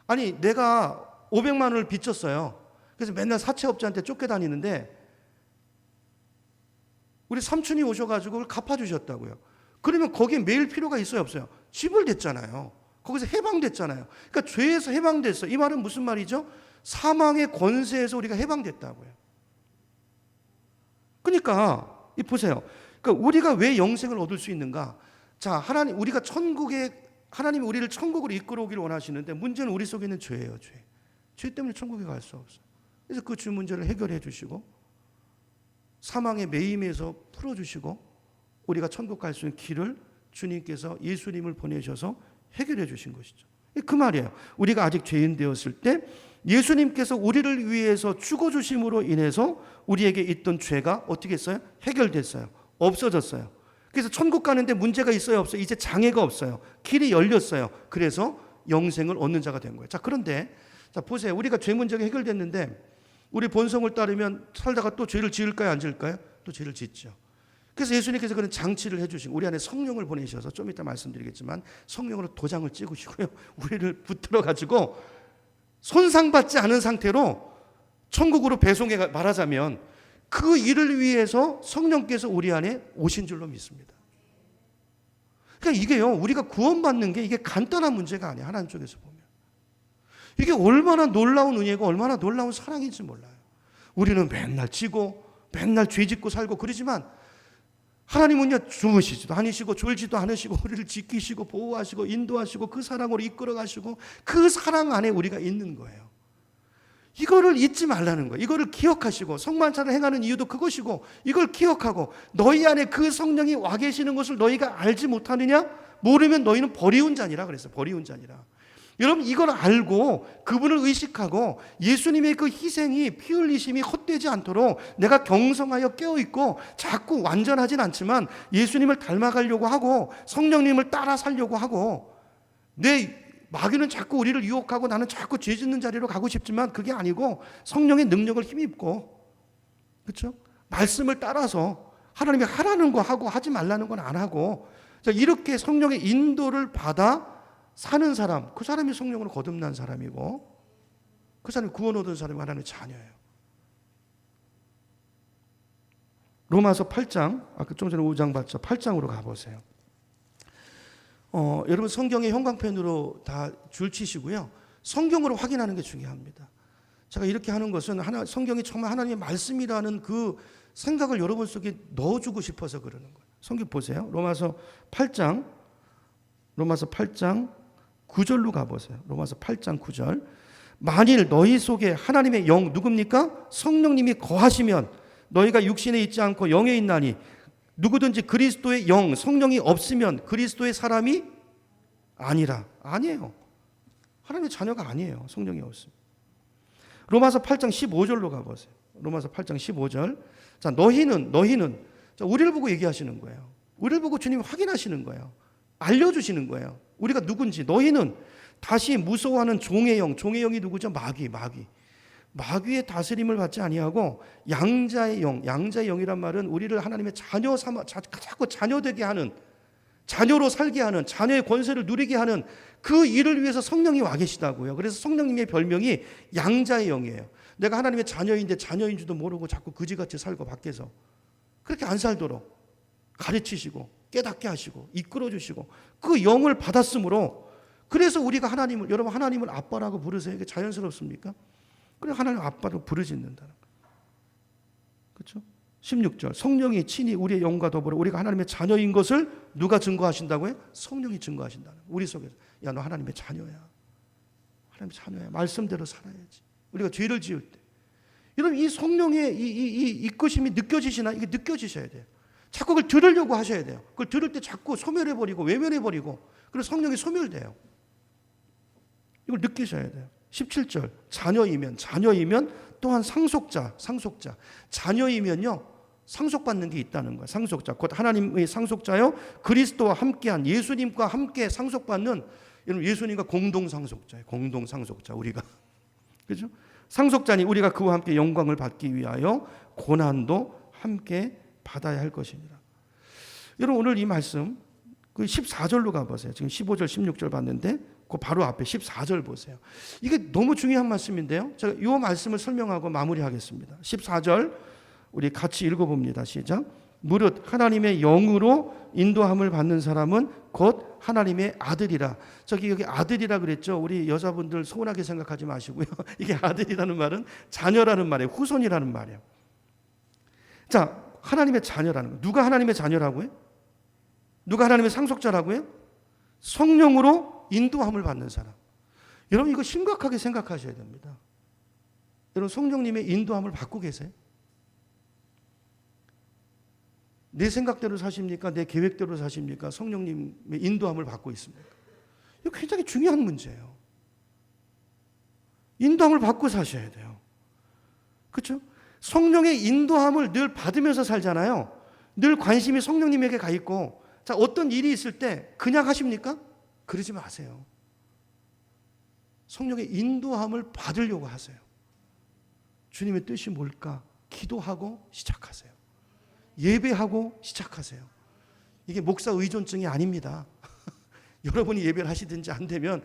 아니, 내가 500만 원을 빚졌어요. 그래서 맨날 사채업자한테 쫓겨다니는데 우리 삼촌이 오셔가지고 그걸 갚아주셨다고요. 그러면 거기에 매일 필요가 있어요, 없어요? 지불됐잖아요. 거기서 해방됐잖아요. 그러니까 죄에서 해방됐어. 이 말은 무슨 말이죠? 사망의 권세에서 우리가 해방됐다고요. 그러니까 보세요. 그러니까 우리가 왜 영생을 얻을 수 있는가? 자, 하나님이 우리를 천국으로 이끌어오기를 원하시는데 문제는 우리 속에 있는 죄예요, 죄. 죄 때문에 천국에 갈 수 없어요. 그래서 그 죄 문제를 해결해 주시고 사망의 매임에서 풀어주시고 우리가 천국 갈 수 있는 길을 주님께서 예수님을 보내셔서 해결해 주신 것이죠. 그 말이에요. 우리가 아직 죄인 되었을 때 예수님께서 우리를 위해서 죽어주심으로 인해서 우리에게 있던 죄가 어떻게 했어요? 해결됐어요. 없어졌어요. 그래서 천국 가는데 문제가 있어요, 없어요? 이제 장애가 없어요. 길이 열렸어요. 그래서 영생을 얻는 자가 된 거예요. 자, 그런데 자, 보세요. 우리가 죄 문제가 해결됐는데 우리 본성을 따르면 살다가 또 죄를 지을까요, 안 지을까요? 또 죄를 짓죠. 그래서 예수님께서 그런 장치를 해주시고 우리 안에 성령을 보내셔서 좀 이따 말씀드리겠지만 성령으로 도장을 찍으시고요. 우리를 붙들어가지고 손상받지 않은 상태로 천국으로 배송해 말하자면 그 일을 위해서 성령께서 우리 안에 오신 줄로 믿습니다. 그러니까 이게요, 우리가 구원받는 게 이게 간단한 문제가 아니에요. 하나님 쪽에서 보면. 이게 얼마나 놀라운 은혜고 얼마나 놀라운 사랑인지 몰라요. 우리는 맨날 지고 맨날 죄 짓고 살고 그러지만 하나님은요, 주무시지도 않으시고 졸지도 않으시고 우리를 지키시고 보호하시고 인도하시고 그 사랑으로 이끌어 가시고 그 사랑 안에 우리가 있는 거예요. 이거를 잊지 말라는 거예요. 이거를 기억하시고 성만찬을 행하는 이유도 그것이고 이걸 기억하고 너희 안에 그 성령이 와 계시는 것을 너희가 알지 못하느냐? 모르면 너희는 버리운 자니라 그랬어요. 버리운 자니라. 여러분, 이걸 알고 그분을 의식하고 예수님의 그 희생이 피 흘리심이 헛되지 않도록 내가 경성하여 깨어있고 자꾸 완전하진 않지만 예수님을 닮아가려고 하고 성령님을 따라 살려고 하고 내 마귀는 자꾸 우리를 유혹하고 나는 자꾸 죄 짓는 자리로 가고 싶지만 그게 아니고 성령의 능력을 힘입고, 그렇죠? 말씀을 따라서 하나님이 하라는 거 하고 하지 말라는 건 안 하고 이렇게 성령의 인도를 받아 사는 사람, 그 사람이 성령으로 거듭난 사람이고 그 사람이 구원 얻은 사람이 하나님의 자녀예요. 로마서 8장, 아까 좀 전에 5장 봤죠? 8장으로 가보세요. 여러분 성경의 형광펜으로 다 줄치시고요. 성경으로 확인하는 게 중요합니다. 제가 이렇게 하는 것은 성경이 정말 하나님의 말씀이라는 그 생각을 여러분 속에 넣어주고 싶어서 그러는 거예요. 성경 보세요. 로마서 8장 9절로 가보세요. 로마서 8장 9절. 만일 너희 속에 하나님의 영, 누굽니까? 성령님이 거하시면 너희가 육신에 있지 않고 영에 있나니 누구든지 그리스도의 영, 성령이 없으면 그리스도의 사람이 아니라. 아니에요. 하나님의 자녀가 아니에요. 성령이 없습니다. 로마서 8장 15절로 가보세요. 로마서 8장 15절. 자, 너희는 자, 우리를 보고 얘기하시는 거예요. 우리를 보고 주님이 확인하시는 거예요. 알려주시는 거예요. 우리가 누군지. 너희는 다시 무서워하는 종의 영이 누구죠? 마귀의 다스림을 받지 아니하고 양자의 영이란 말은 우리를 하나님의 자녀 삼아 자꾸 자녀되게 하는, 자녀로 살게 하는, 자녀의 권세를 누리게 하는 그 일을 위해서 성령이 와 계시다고요. 그래서 성령님의 별명이 양자의 영이에요. 내가 하나님의 자녀인데 자녀인 줄도 모르고 자꾸 그지같이 살고 밖에서 그렇게 안 살도록 가르치시고 깨닫게 하시고 이끌어 주시고 그 영을 받았으므로, 그래서 우리가 하나님을, 여러분 하나님을 아빠라고 부르세요. 이게 자연스럽습니까? 그래 하나님 아빠로 부르짖는다는 거예요. 그렇죠? 16절. 성령이 친히 우리의 영과 더불어 우리가 하나님의 자녀인 것을 누가 증거하신다고요? 성령이 증거하신다는 거예요. 우리 속에서. 야, 너 하나님의 자녀야. 하나님의 자녀야. 말씀대로 살아야지. 우리가 죄를 지을 때. 여러분 이 성령의 이 이끄심이 느껴지시나? 이게 느껴지셔야 돼요. 자꾸 그걸 들으려고 하셔야 돼요. 그걸 들을 때 자꾸 소멸해버리고 외면해버리고, 그래서 성령이 소멸돼요. 이걸 느끼셔야 돼요. 17절. 자녀이면 또한 상속자. 자녀이면요, 상속받는 게 있다는 거예요. 상속자. 곧 하나님의 상속자요, 그리스도와 함께한, 예수님과 함께 상속받는, 여러분 예수님과 공동 상속자예요. 공동 상속자 우리가. 그렇죠? 상속자니 우리가 그와 함께 영광을 받기 위하여 고난도 함께 받아야 할 것이니라. 여러분 오늘 이 말씀 그 14절로 가보세요. 지금 15절 16절 봤는데 그 바로 앞에 14절 보세요. 이게 너무 중요한 말씀인데요. 제가 이 말씀을 설명하고 마무리하겠습니다. 14절 우리 같이 읽어봅니다. 시작. 무릇 하나님의 영으로 인도함을 받는 사람은 곧 하나님의 아들이라. 여기 아들이라 그랬죠. 우리 여자분들 서운하게 생각하지 마시고요. 이게 아들이라는 말은 자녀라는 말이에요. 후손이라는 말이에요. 자, 하나님의 자녀라는 거. 누가 하나님의 자녀라고요? 누가 하나님의 상속자라고요? 성령으로 인도함을 받는 사람. 여러분 이거 심각하게 생각하셔야 됩니다. 여러분 성령님의 인도함을 받고 계세요? 내 생각대로 사십니까? 내 계획대로 사십니까? 성령님의 인도함을 받고 있습니까? 이거 굉장히 중요한 문제예요. 인도함을 받고 사셔야 돼요. 그렇죠? 성령의 인도함을 늘 받으면서 살잖아요. 늘 관심이 성령님에게 가 있고, 자, 어떤 일이 있을 때 그냥 하십니까? 그러지 마세요. 성령의 인도함을 받으려고 하세요. 주님의 뜻이 뭘까? 기도하고 시작하세요. 예배하고 시작하세요. 이게 목사 의존증이 아닙니다. 여러분이 예배를 하시든지 안 되면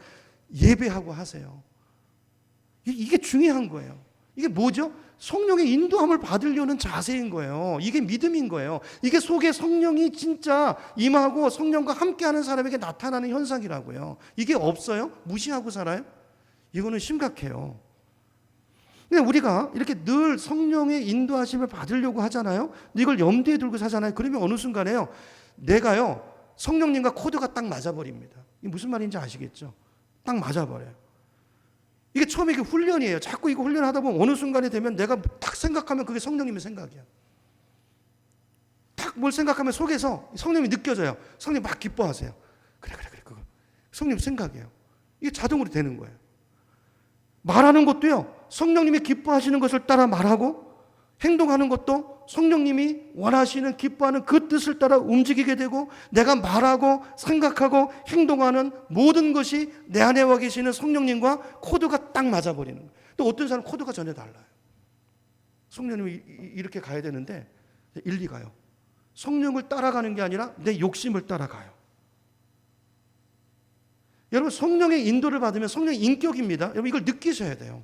예배하고 하세요. 이게 중요한 거예요. 이게 뭐죠? 성령의 인도함을 받으려는 자세인 거예요. 이게 믿음인 거예요. 이게 속에 성령이 진짜 임하고 성령과 함께하는 사람에게 나타나는 현상이라고요. 이게 없어요? 무시하고 살아요? 이거는 심각해요. 근데 우리가 이렇게 늘 성령의 인도하심을 받으려고 하잖아요. 근데 이걸 염두에 두고 사잖아요. 그러면 어느 순간에요, 내가요 성령님과 코드가 딱 맞아버립니다. 이게 무슨 말인지 아시겠죠? 딱 맞아버려요. 이게 처음에 이게 훈련이에요. 자꾸 이거 훈련하다 보면 어느 순간에 되면 내가 딱 생각하면 그게 성령님의 생각이야. 딱 뭘 생각하면 속에서 성령님이 느껴져요. 성령님 막 기뻐하세요. 그래 그거 성령님 생각이에요. 이게 자동으로 되는 거예요. 말하는 것도요, 성령님이 기뻐하시는 것을 따라 말하고, 행동하는 것도 성령님이 원하시는 기뻐하는 그 뜻을 따라 움직이게 되고, 내가 말하고 생각하고 행동하는 모든 것이 내 안에 와 계시는 성령님과 코드가 딱 맞아버리는 거예요. 또 어떤 사람은 코드가 전혀 달라요. 성령님이 이렇게 가야 되는데 1, 2가요. 성령을 따라가는 게 아니라 내 욕심을 따라가요. 여러분 성령의 인도를 받으면 성령의 인격입니다. 여러분 이걸 느끼셔야 돼요.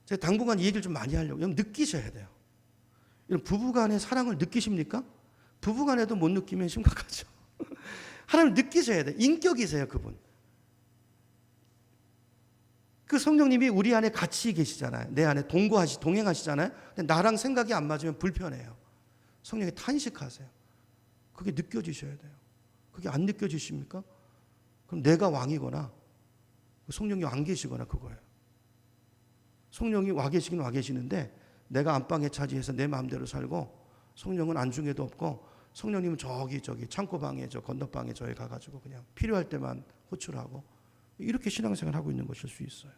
제가 당분간 이 얘기를 좀 많이 하려고. 여러분 느끼셔야 돼요. 여러분 부부간의 사랑을 느끼십니까? 부부간에도 못 느끼면 심각하죠. 하나님을 느끼셔야 돼요. 인격이세요, 그분. 그 성령님이 우리 안에 같이 계시잖아요. 내 안에 동행하시잖아요. 근데 나랑 생각이 안 맞으면 불편해요. 성령이 탄식하세요. 그게 느껴지셔야 돼요. 그게 안 느껴지십니까? 그럼 내가 왕이거나 성령이 안 계시거나 그거예요. 성령이 와 계시긴 와 계시는데 내가 안방에 차지해서 내 마음대로 살고 성령은 안중에도 없고 성령님은 저기 창고방에 저 건너방에 저기 가가지고 그냥 필요할 때만 호출하고 이렇게 신앙생활 하고 있는 것일 수 있어요.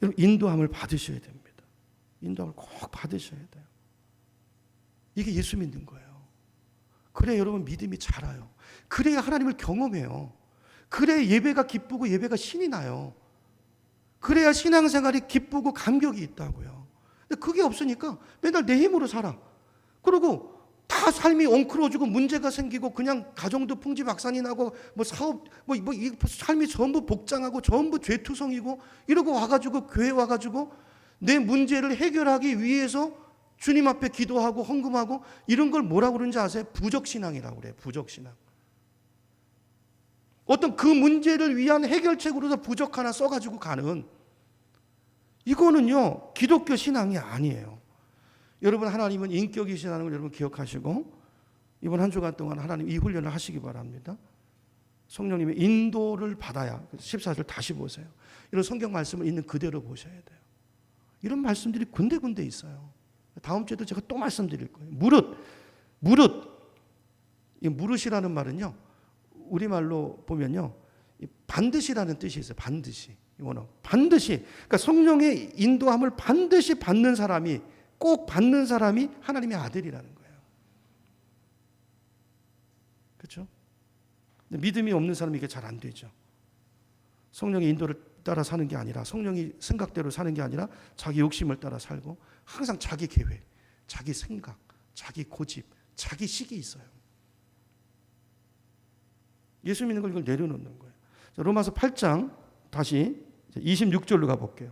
여러분 인도함을 받으셔야 됩니다. 인도함을 꼭 받으셔야 돼요. 이게 예수 믿는 거예요. 그래야 여러분 믿음이 자라요. 그래야 하나님을 경험해요. 그래야 예배가 기쁘고 예배가 신이 나요. 그래야 신앙생활이 기쁘고 감격이 있다고요. 근데 그게 없으니까 맨날 내 힘으로 살아. 그리고 다 삶이 엉클어지고 문제가 생기고 그냥 가정도 풍지박산이 나고 뭐 사업 이 삶이 전부 복장하고 전부 죄투성이고 이러고 와가지고 교회 와가지고 내 문제를 해결하기 위해서 주님 앞에 기도하고 헌금하고 이런 걸 뭐라고 그러는지 아세요? 부적신앙이라고 그래요. 부적신앙. 어떤 그 문제를 위한 해결책으로서 부적 하나 써가지고 가는 이거는요 기독교 신앙이 아니에요. 여러분 하나님은 인격이시라는 걸 여러분 기억하시고 이번 한 주간 동안 하나님 이 훈련을 하시기 바랍니다. 성령님의 인도를 받아야 14절 다시 보세요. 이런 성경 말씀을 있는 그대로 보셔야 돼요. 이런 말씀들이 군데군데 있어요. 다음 주에도 제가 또 말씀드릴 거예요. 이 무릇이라는 말은요 우리말로 보면요 반드시라는 뜻이 있어요. 반드시. 이거는 반드시. 그러니까 성령의 인도함을 반드시 받는 사람이 꼭 받는 사람이 하나님의 아들이라는 거예요. 그렇죠? 믿음이 없는 사람이 이게 잘 안 되죠. 성령의 인도를 따라 사는 게 아니라 성령이 생각대로 사는 게 아니라 자기 욕심을 따라 살고 항상 자기 계획, 자기 생각, 자기 고집, 자기 식이 있어요. 예수 믿는 걸 이걸 내려놓는 거예요. 자, 로마서 8장 다시 26절로 가볼게요.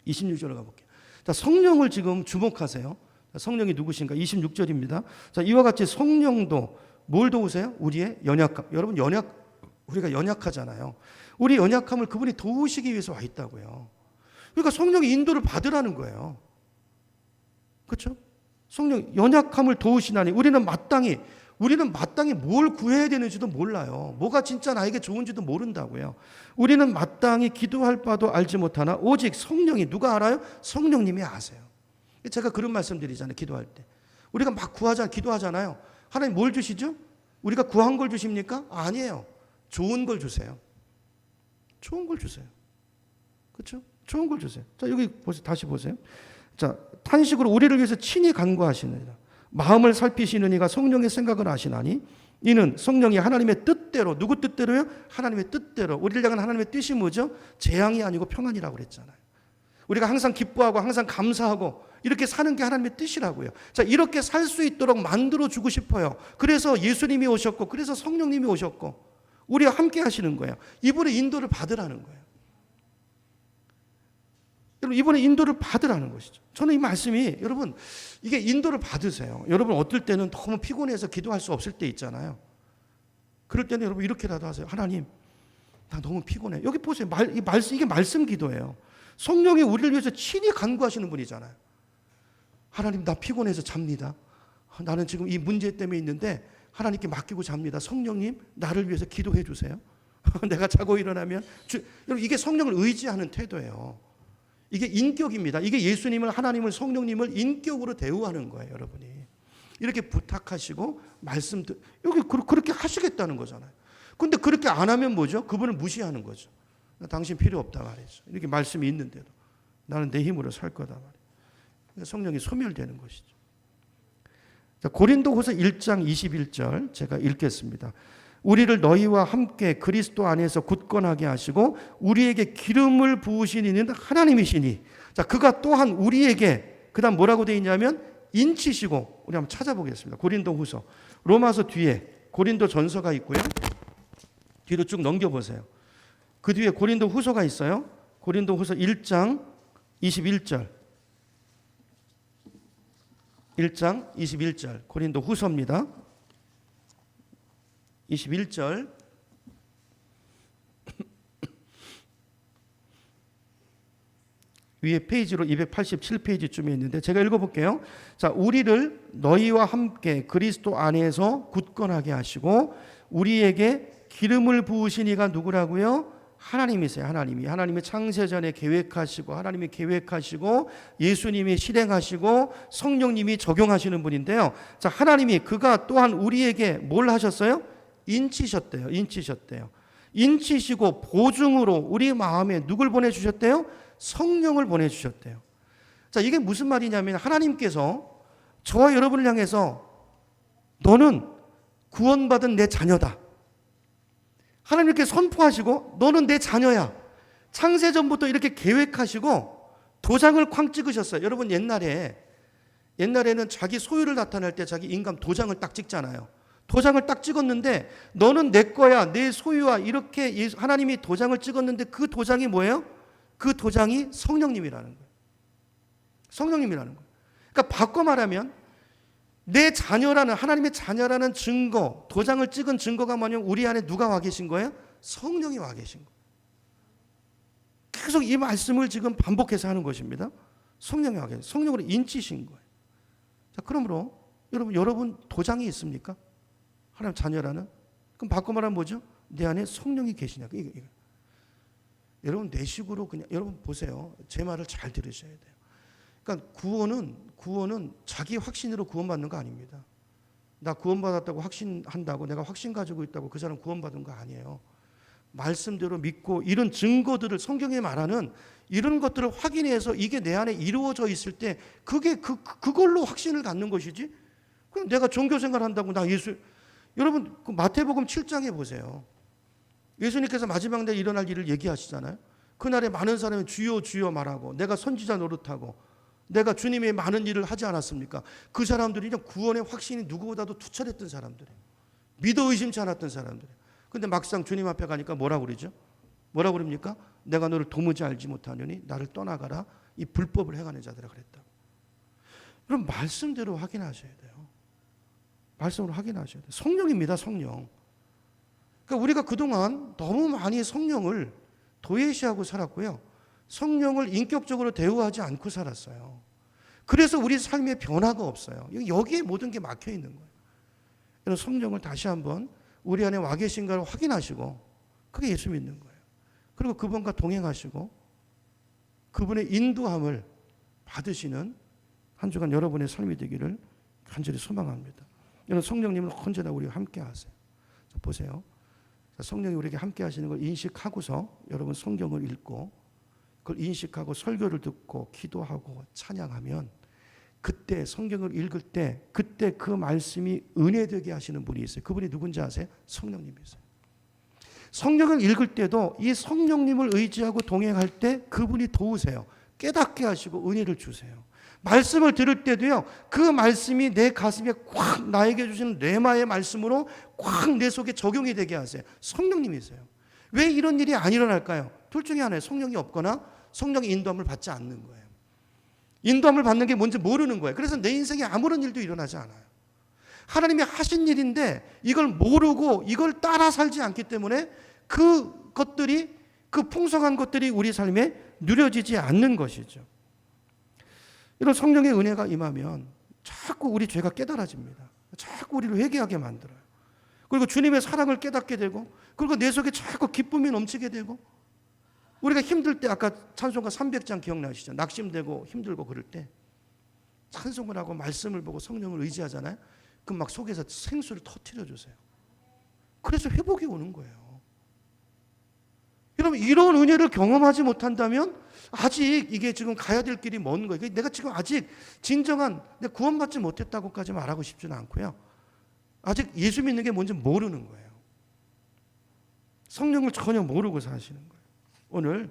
26절로 가볼게요. 자, 성령을 지금 주목하세요. 성령이 누구신가? 26절입니다. 자, 이와 같이 성령도 뭘 도우세요? 우리의 연약함. 여러분 우리가 연약하잖아요. 우리 연약함을 그분이 도우시기 위해서 와 있다고요. 그러니까 성령의 인도를 받으라는 거예요. 그렇죠? 성령 연약함을 도우시나니 우리는 마땅히 뭘 구해야 되는지도 몰라요. 뭐가 진짜 나에게 좋은지도 모른다고요. 우리는 마땅히 기도할 바도 알지 못하나 오직 성령이 누가 알아요? 성령님이 아세요. 제가 그런 말씀 드리잖아요. 기도할 때. 우리가 막 기도하잖아요. 하나님 뭘 주시죠? 우리가 구한 걸 주십니까? 아니에요. 좋은 걸 주세요. 좋은 걸 주세요. 그렇죠? 좋은 걸 주세요. 자, 여기 보세요. 다시 보세요. 자, 탄식으로 우리를 위해서 친히 간구하시느니라. 마음을 살피시는 이가 성령의 생각을 아시나니 이는 성령이 하나님의 뜻대로 누구 뜻대로요? 하나님의 뜻대로 우리를 향한 하나님의 뜻이 뭐죠? 재앙이 아니고 평안이라고 그랬잖아요. 우리가 항상 기뻐하고 항상 감사하고 이렇게 사는 게 하나님의 뜻이라고요. 자, 이렇게 살 수 있도록 만들어 주고 싶어요. 그래서 예수님이 오셨고 그래서 성령님이 오셨고 우리와 함께 하시는 거예요. 이분의 인도를 받으라는 거예요. 여러분 이번에 인도를 받으라는 것이죠. 저는 이 말씀이 여러분 이게 인도를 받으세요. 여러분 어떨 때는 너무 피곤해서 기도할 수 없을 때 있잖아요. 그럴 때는 여러분 이렇게라도 하세요. 하나님 나 너무 피곤해. 여기 보세요. 이게 말씀 기도예요. 성령이 우리를 위해서 친히 간구하시는 분이잖아요. 하나님 나 피곤해서 잡니다. 나는 지금 이 문제 때문에 있는데 하나님께 맡기고 잡니다. 성령님 나를 위해서 기도해 주세요. 내가 자고 일어나면 여러분 이게 성령을 의지하는 태도예요. 이게 인격입니다. 이게 예수님을 하나님을 성령님을 인격으로 대우하는 거예요. 여러분이 이렇게 부탁하시고 말씀도 여기 그렇게 하시겠다는 거잖아요. 근데 그렇게 안 하면 뭐죠? 그분을 무시하는 거죠. 당신 필요 없다 말이죠. 이렇게 말씀이 있는데도 나는 내 힘으로 살 거다 말이에요. 성령이 소멸되는 것이죠. 자, 고린도후서 1장 21절 제가 읽겠습니다. 우리를 너희와 함께 그리스도 안에서 굳건하게 하시고 우리에게 기름을 부으신 이는 하나님이시니 자 그가 또한 우리에게 그다음 뭐라고 되어 있냐면 인치시고 우리 한번 찾아보겠습니다. 고린도후서 로마서 뒤에 고린도전서가 있고요. 뒤로 쭉 넘겨보세요. 그 뒤에 고린도후서가 있어요. 고린도후서 1장 21절 1장 21절 고린도후서입니다. 21절 위에 페이지로 287페이지쯤에 있는데 제가 읽어볼게요. 자, 우리를 너희와 함께 그리스도 안에서 굳건하게 하시고 우리에게 기름을 부으신 이가 누구라고요? 하나님이세요. 하나님이 창세전에 계획하시고 하나님이 계획하시고 예수님이 실행하시고 성령님이 적용하시는 분인데요. 자, 하나님이 그가 또한 우리에게 뭘 하셨어요? 인치셨대요. 인치시고 보증으로 우리 마음에 누굴 보내주셨대요? 성령을 보내주셨대요. 자, 이게 무슨 말이냐면 하나님께서 저와 여러분을 향해서 너는 구원받은 내 자녀다. 하나님께 선포하시고 너는 내 자녀야. 창세전부터 이렇게 계획하시고 도장을 쾅 찍으셨어요. 여러분 옛날에는 자기 소유를 나타낼 때 자기 인감 도장을 딱 찍잖아요. 도장을 딱 찍었는데 너는 내 거야, 내 소유야 이렇게 하나님이 도장을 찍었는데 그 도장이 뭐예요? 그 도장이 성령님이라는 거예요. 성령님이라는 거예요. 그러니까 바꿔 말하면 내 자녀라는 하나님의 자녀라는 증거, 도장을 찍은 증거가 뭐냐면 우리 안에 누가 와 계신 거예요? 성령이 와 계신 거예요. 계속 이 말씀을 지금 반복해서 하는 것입니다. 성령이 와 계신, 성령으로 인치신 거예요. 자, 그러므로 여러분 도장이 있습니까? 하나님 자녀라는? 그럼 바꿔 말하면 뭐죠? 내 안에 성령이 계시냐? 이거. 여러분 내 식으로 그냥 여러분 보세요. 제 말을 잘 들으셔야 돼요. 그러니까 구원은 자기 확신으로 구원받는 거 아닙니다. 나 구원받았다고 확신한다고 내가 확신 가지고 있다고 그 사람 구원받은 거 아니에요. 말씀대로 믿고 이런 증거들을 성경에 말하는 이런 것들을 확인해서 이게 내 안에 이루어져 있을 때 그게 그걸로 확신을 갖는 것이지. 그럼 내가 종교 생활 한다고 나 예수 여러분 그 마태복음 7장에 보세요. 예수님께서 마지막 날 일어날 일을 얘기하시잖아요. 그날에 많은 사람이 주여 주여 말하고 내가 선지자 노릇하고 내가 주님의 많은 일을 하지 않았습니까? 그 사람들이 구원의 확신이 누구보다도 투철했던 사람들이에요. 믿어 의심치 않았던 사람들이에요. 근데 막상 주님 앞에 가니까 뭐라고 그러죠? 뭐라고 그럽니까? 내가 너를 도무지 알지 못하느니 나를 떠나가라. 이 불법을 행하는 자들아 그랬다고. 그럼 말씀대로 확인하셔야 돼요. 말씀으로 확인하셔야 돼요. 성령입니다. 성령. 그러니까 우리가 그동안 너무 많이 성령을 도외시하고 살았고요. 성령을 인격적으로 대우하지 않고 살았어요. 그래서 우리 삶에 변화가 없어요. 여기에 모든 게 막혀 있는 거예요. 그래서 성령을 다시 한번 우리 안에 와 계신가를 확인하시고 그게 예수 믿는 거예요. 그리고 그분과 동행하시고 그분의 인도함을 받으시는 한 주간 여러분의 삶이 되기를 간절히 소망합니다. 여러분 성령님은 언제나 우리와 함께 하세요. 자, 보세요. 성령이 우리에게 함께 하시는 걸 인식하고서 여러분 성경을 읽고 그걸 인식하고 설교를 듣고 기도하고 찬양하면 그때 성경을 읽을 때 그때 그 말씀이 은혜되게 하시는 분이 있어요. 그분이 누군지 아세요? 성령님이세요. 성경을 읽을 때도 이 성령님을 의지하고 동행할 때 그분이 도우세요. 깨닫게 하시고 은혜를 주세요. 말씀을 들을 때도요. 그 말씀이 내 가슴에 꽉 나에게 주시는 레마의 말씀으로 꽉 내 속에 적용이 되게 하세요. 성령님이세요. 왜 이런 일이 안 일어날까요? 둘 중에 하나예요. 성령이 없거나 성령의 인도함을 받지 않는 거예요. 인도함을 받는 게 뭔지 모르는 거예요. 그래서 내 인생에 아무런 일도 일어나지 않아요. 하나님이 하신 일인데 이걸 모르고 이걸 따라 살지 않기 때문에 그것들이 그 풍성한 것들이 우리 삶에 누려지지 않는 것이죠. 이런 성령의 은혜가 임하면 자꾸 우리 죄가 깨달아집니다. 자꾸 우리를 회개하게 만들어요. 그리고 주님의 사랑을 깨닫게 되고 그리고 내 속에 자꾸 기쁨이 넘치게 되고 우리가 힘들 때 아까 찬송가 300장 기억나시죠? 낙심되고 힘들고 그럴 때 찬송을 하고 말씀을 보고 성령을 의지하잖아요. 그럼 막 속에서 생수를 터뜨려 주세요. 그래서 회복이 오는 거예요. 여러분 이런 은혜를 경험하지 못한다면 아직 이게 지금 가야 될 길이 먼 거예요. 내가 지금 아직 진정한 내가 구원받지 못했다고까지 말하고 싶지는 않고요. 아직 예수 믿는 게 뭔지 모르는 거예요. 성령을 전혀 모르고 사시는 거예요. 오늘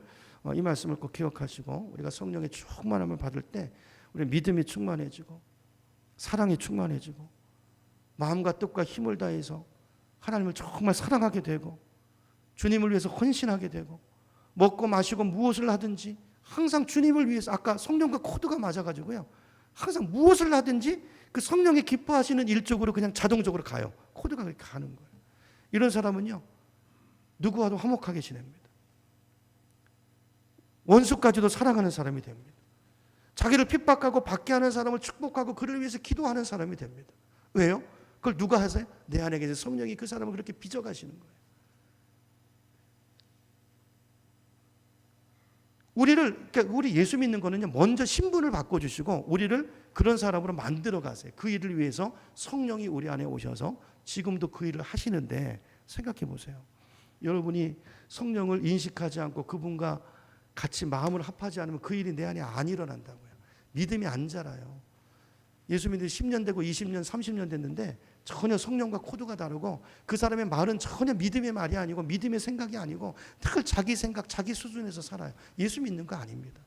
이 말씀을 꼭 기억하시고 우리가 성령의 충만함을 받을 때 우리 믿음이 충만해지고 사랑이 충만해지고 마음과 뜻과 힘을 다해서 하나님을 정말 사랑하게 되고 주님을 위해서 헌신하게 되고 먹고 마시고 무엇을 하든지 항상 주님을 위해서 아까 성령과 코드가 맞아가지고요. 항상 무엇을 하든지 그 성령이 기뻐하시는 일 쪽으로 그냥 자동적으로 가요. 코드가 그렇게 가는 거예요. 이런 사람은요. 누구와도 화목하게 지냅니다. 원수까지도 사랑하는 사람이 됩니다. 자기를 핍박하고 받게 하는 사람을 축복하고 그를 위해서 기도하는 사람이 됩니다. 왜요? 그걸 누가 하세요? 내 안에 계신 성령이 그 사람을 그렇게 빚어가시는 거예요. 그러니까 우리 예수 믿는 거는요, 먼저 신분을 바꿔주시고 우리를 그런 사람으로 만들어 가세요. 그 일을 위해서 성령이 우리 안에 오셔서 지금도 그 일을 하시는데, 생각해 보세요. 여러분이 성령을 인식하지 않고 그분과 같이 마음을 합하지 않으면 그 일이 내 안에 안 일어난다고요. 믿음이 안 자라요. 예수 믿는 10년 되고 20년, 30년 됐는데 전혀 성령과 코드가 다르고 그 사람의 말은 전혀 믿음의 말이 아니고 믿음의 생각이 아니고 늘 자기 생각, 자기 수준에서 살아요. 예수 믿는 거 아닙니다.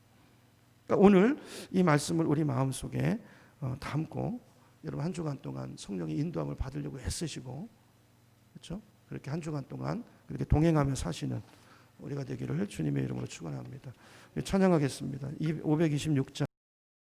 그러니까 오늘 이 말씀을 우리 마음속에 담고 여러분 한 주간 동안 성령의 인도함을 받으려고 애쓰시고, 그렇죠? 그렇게 한 주간 동안 그렇게 동행하며 사시는 우리가 되기를 주님의 이름으로 축원합니다. 찬양하겠습니다. 526장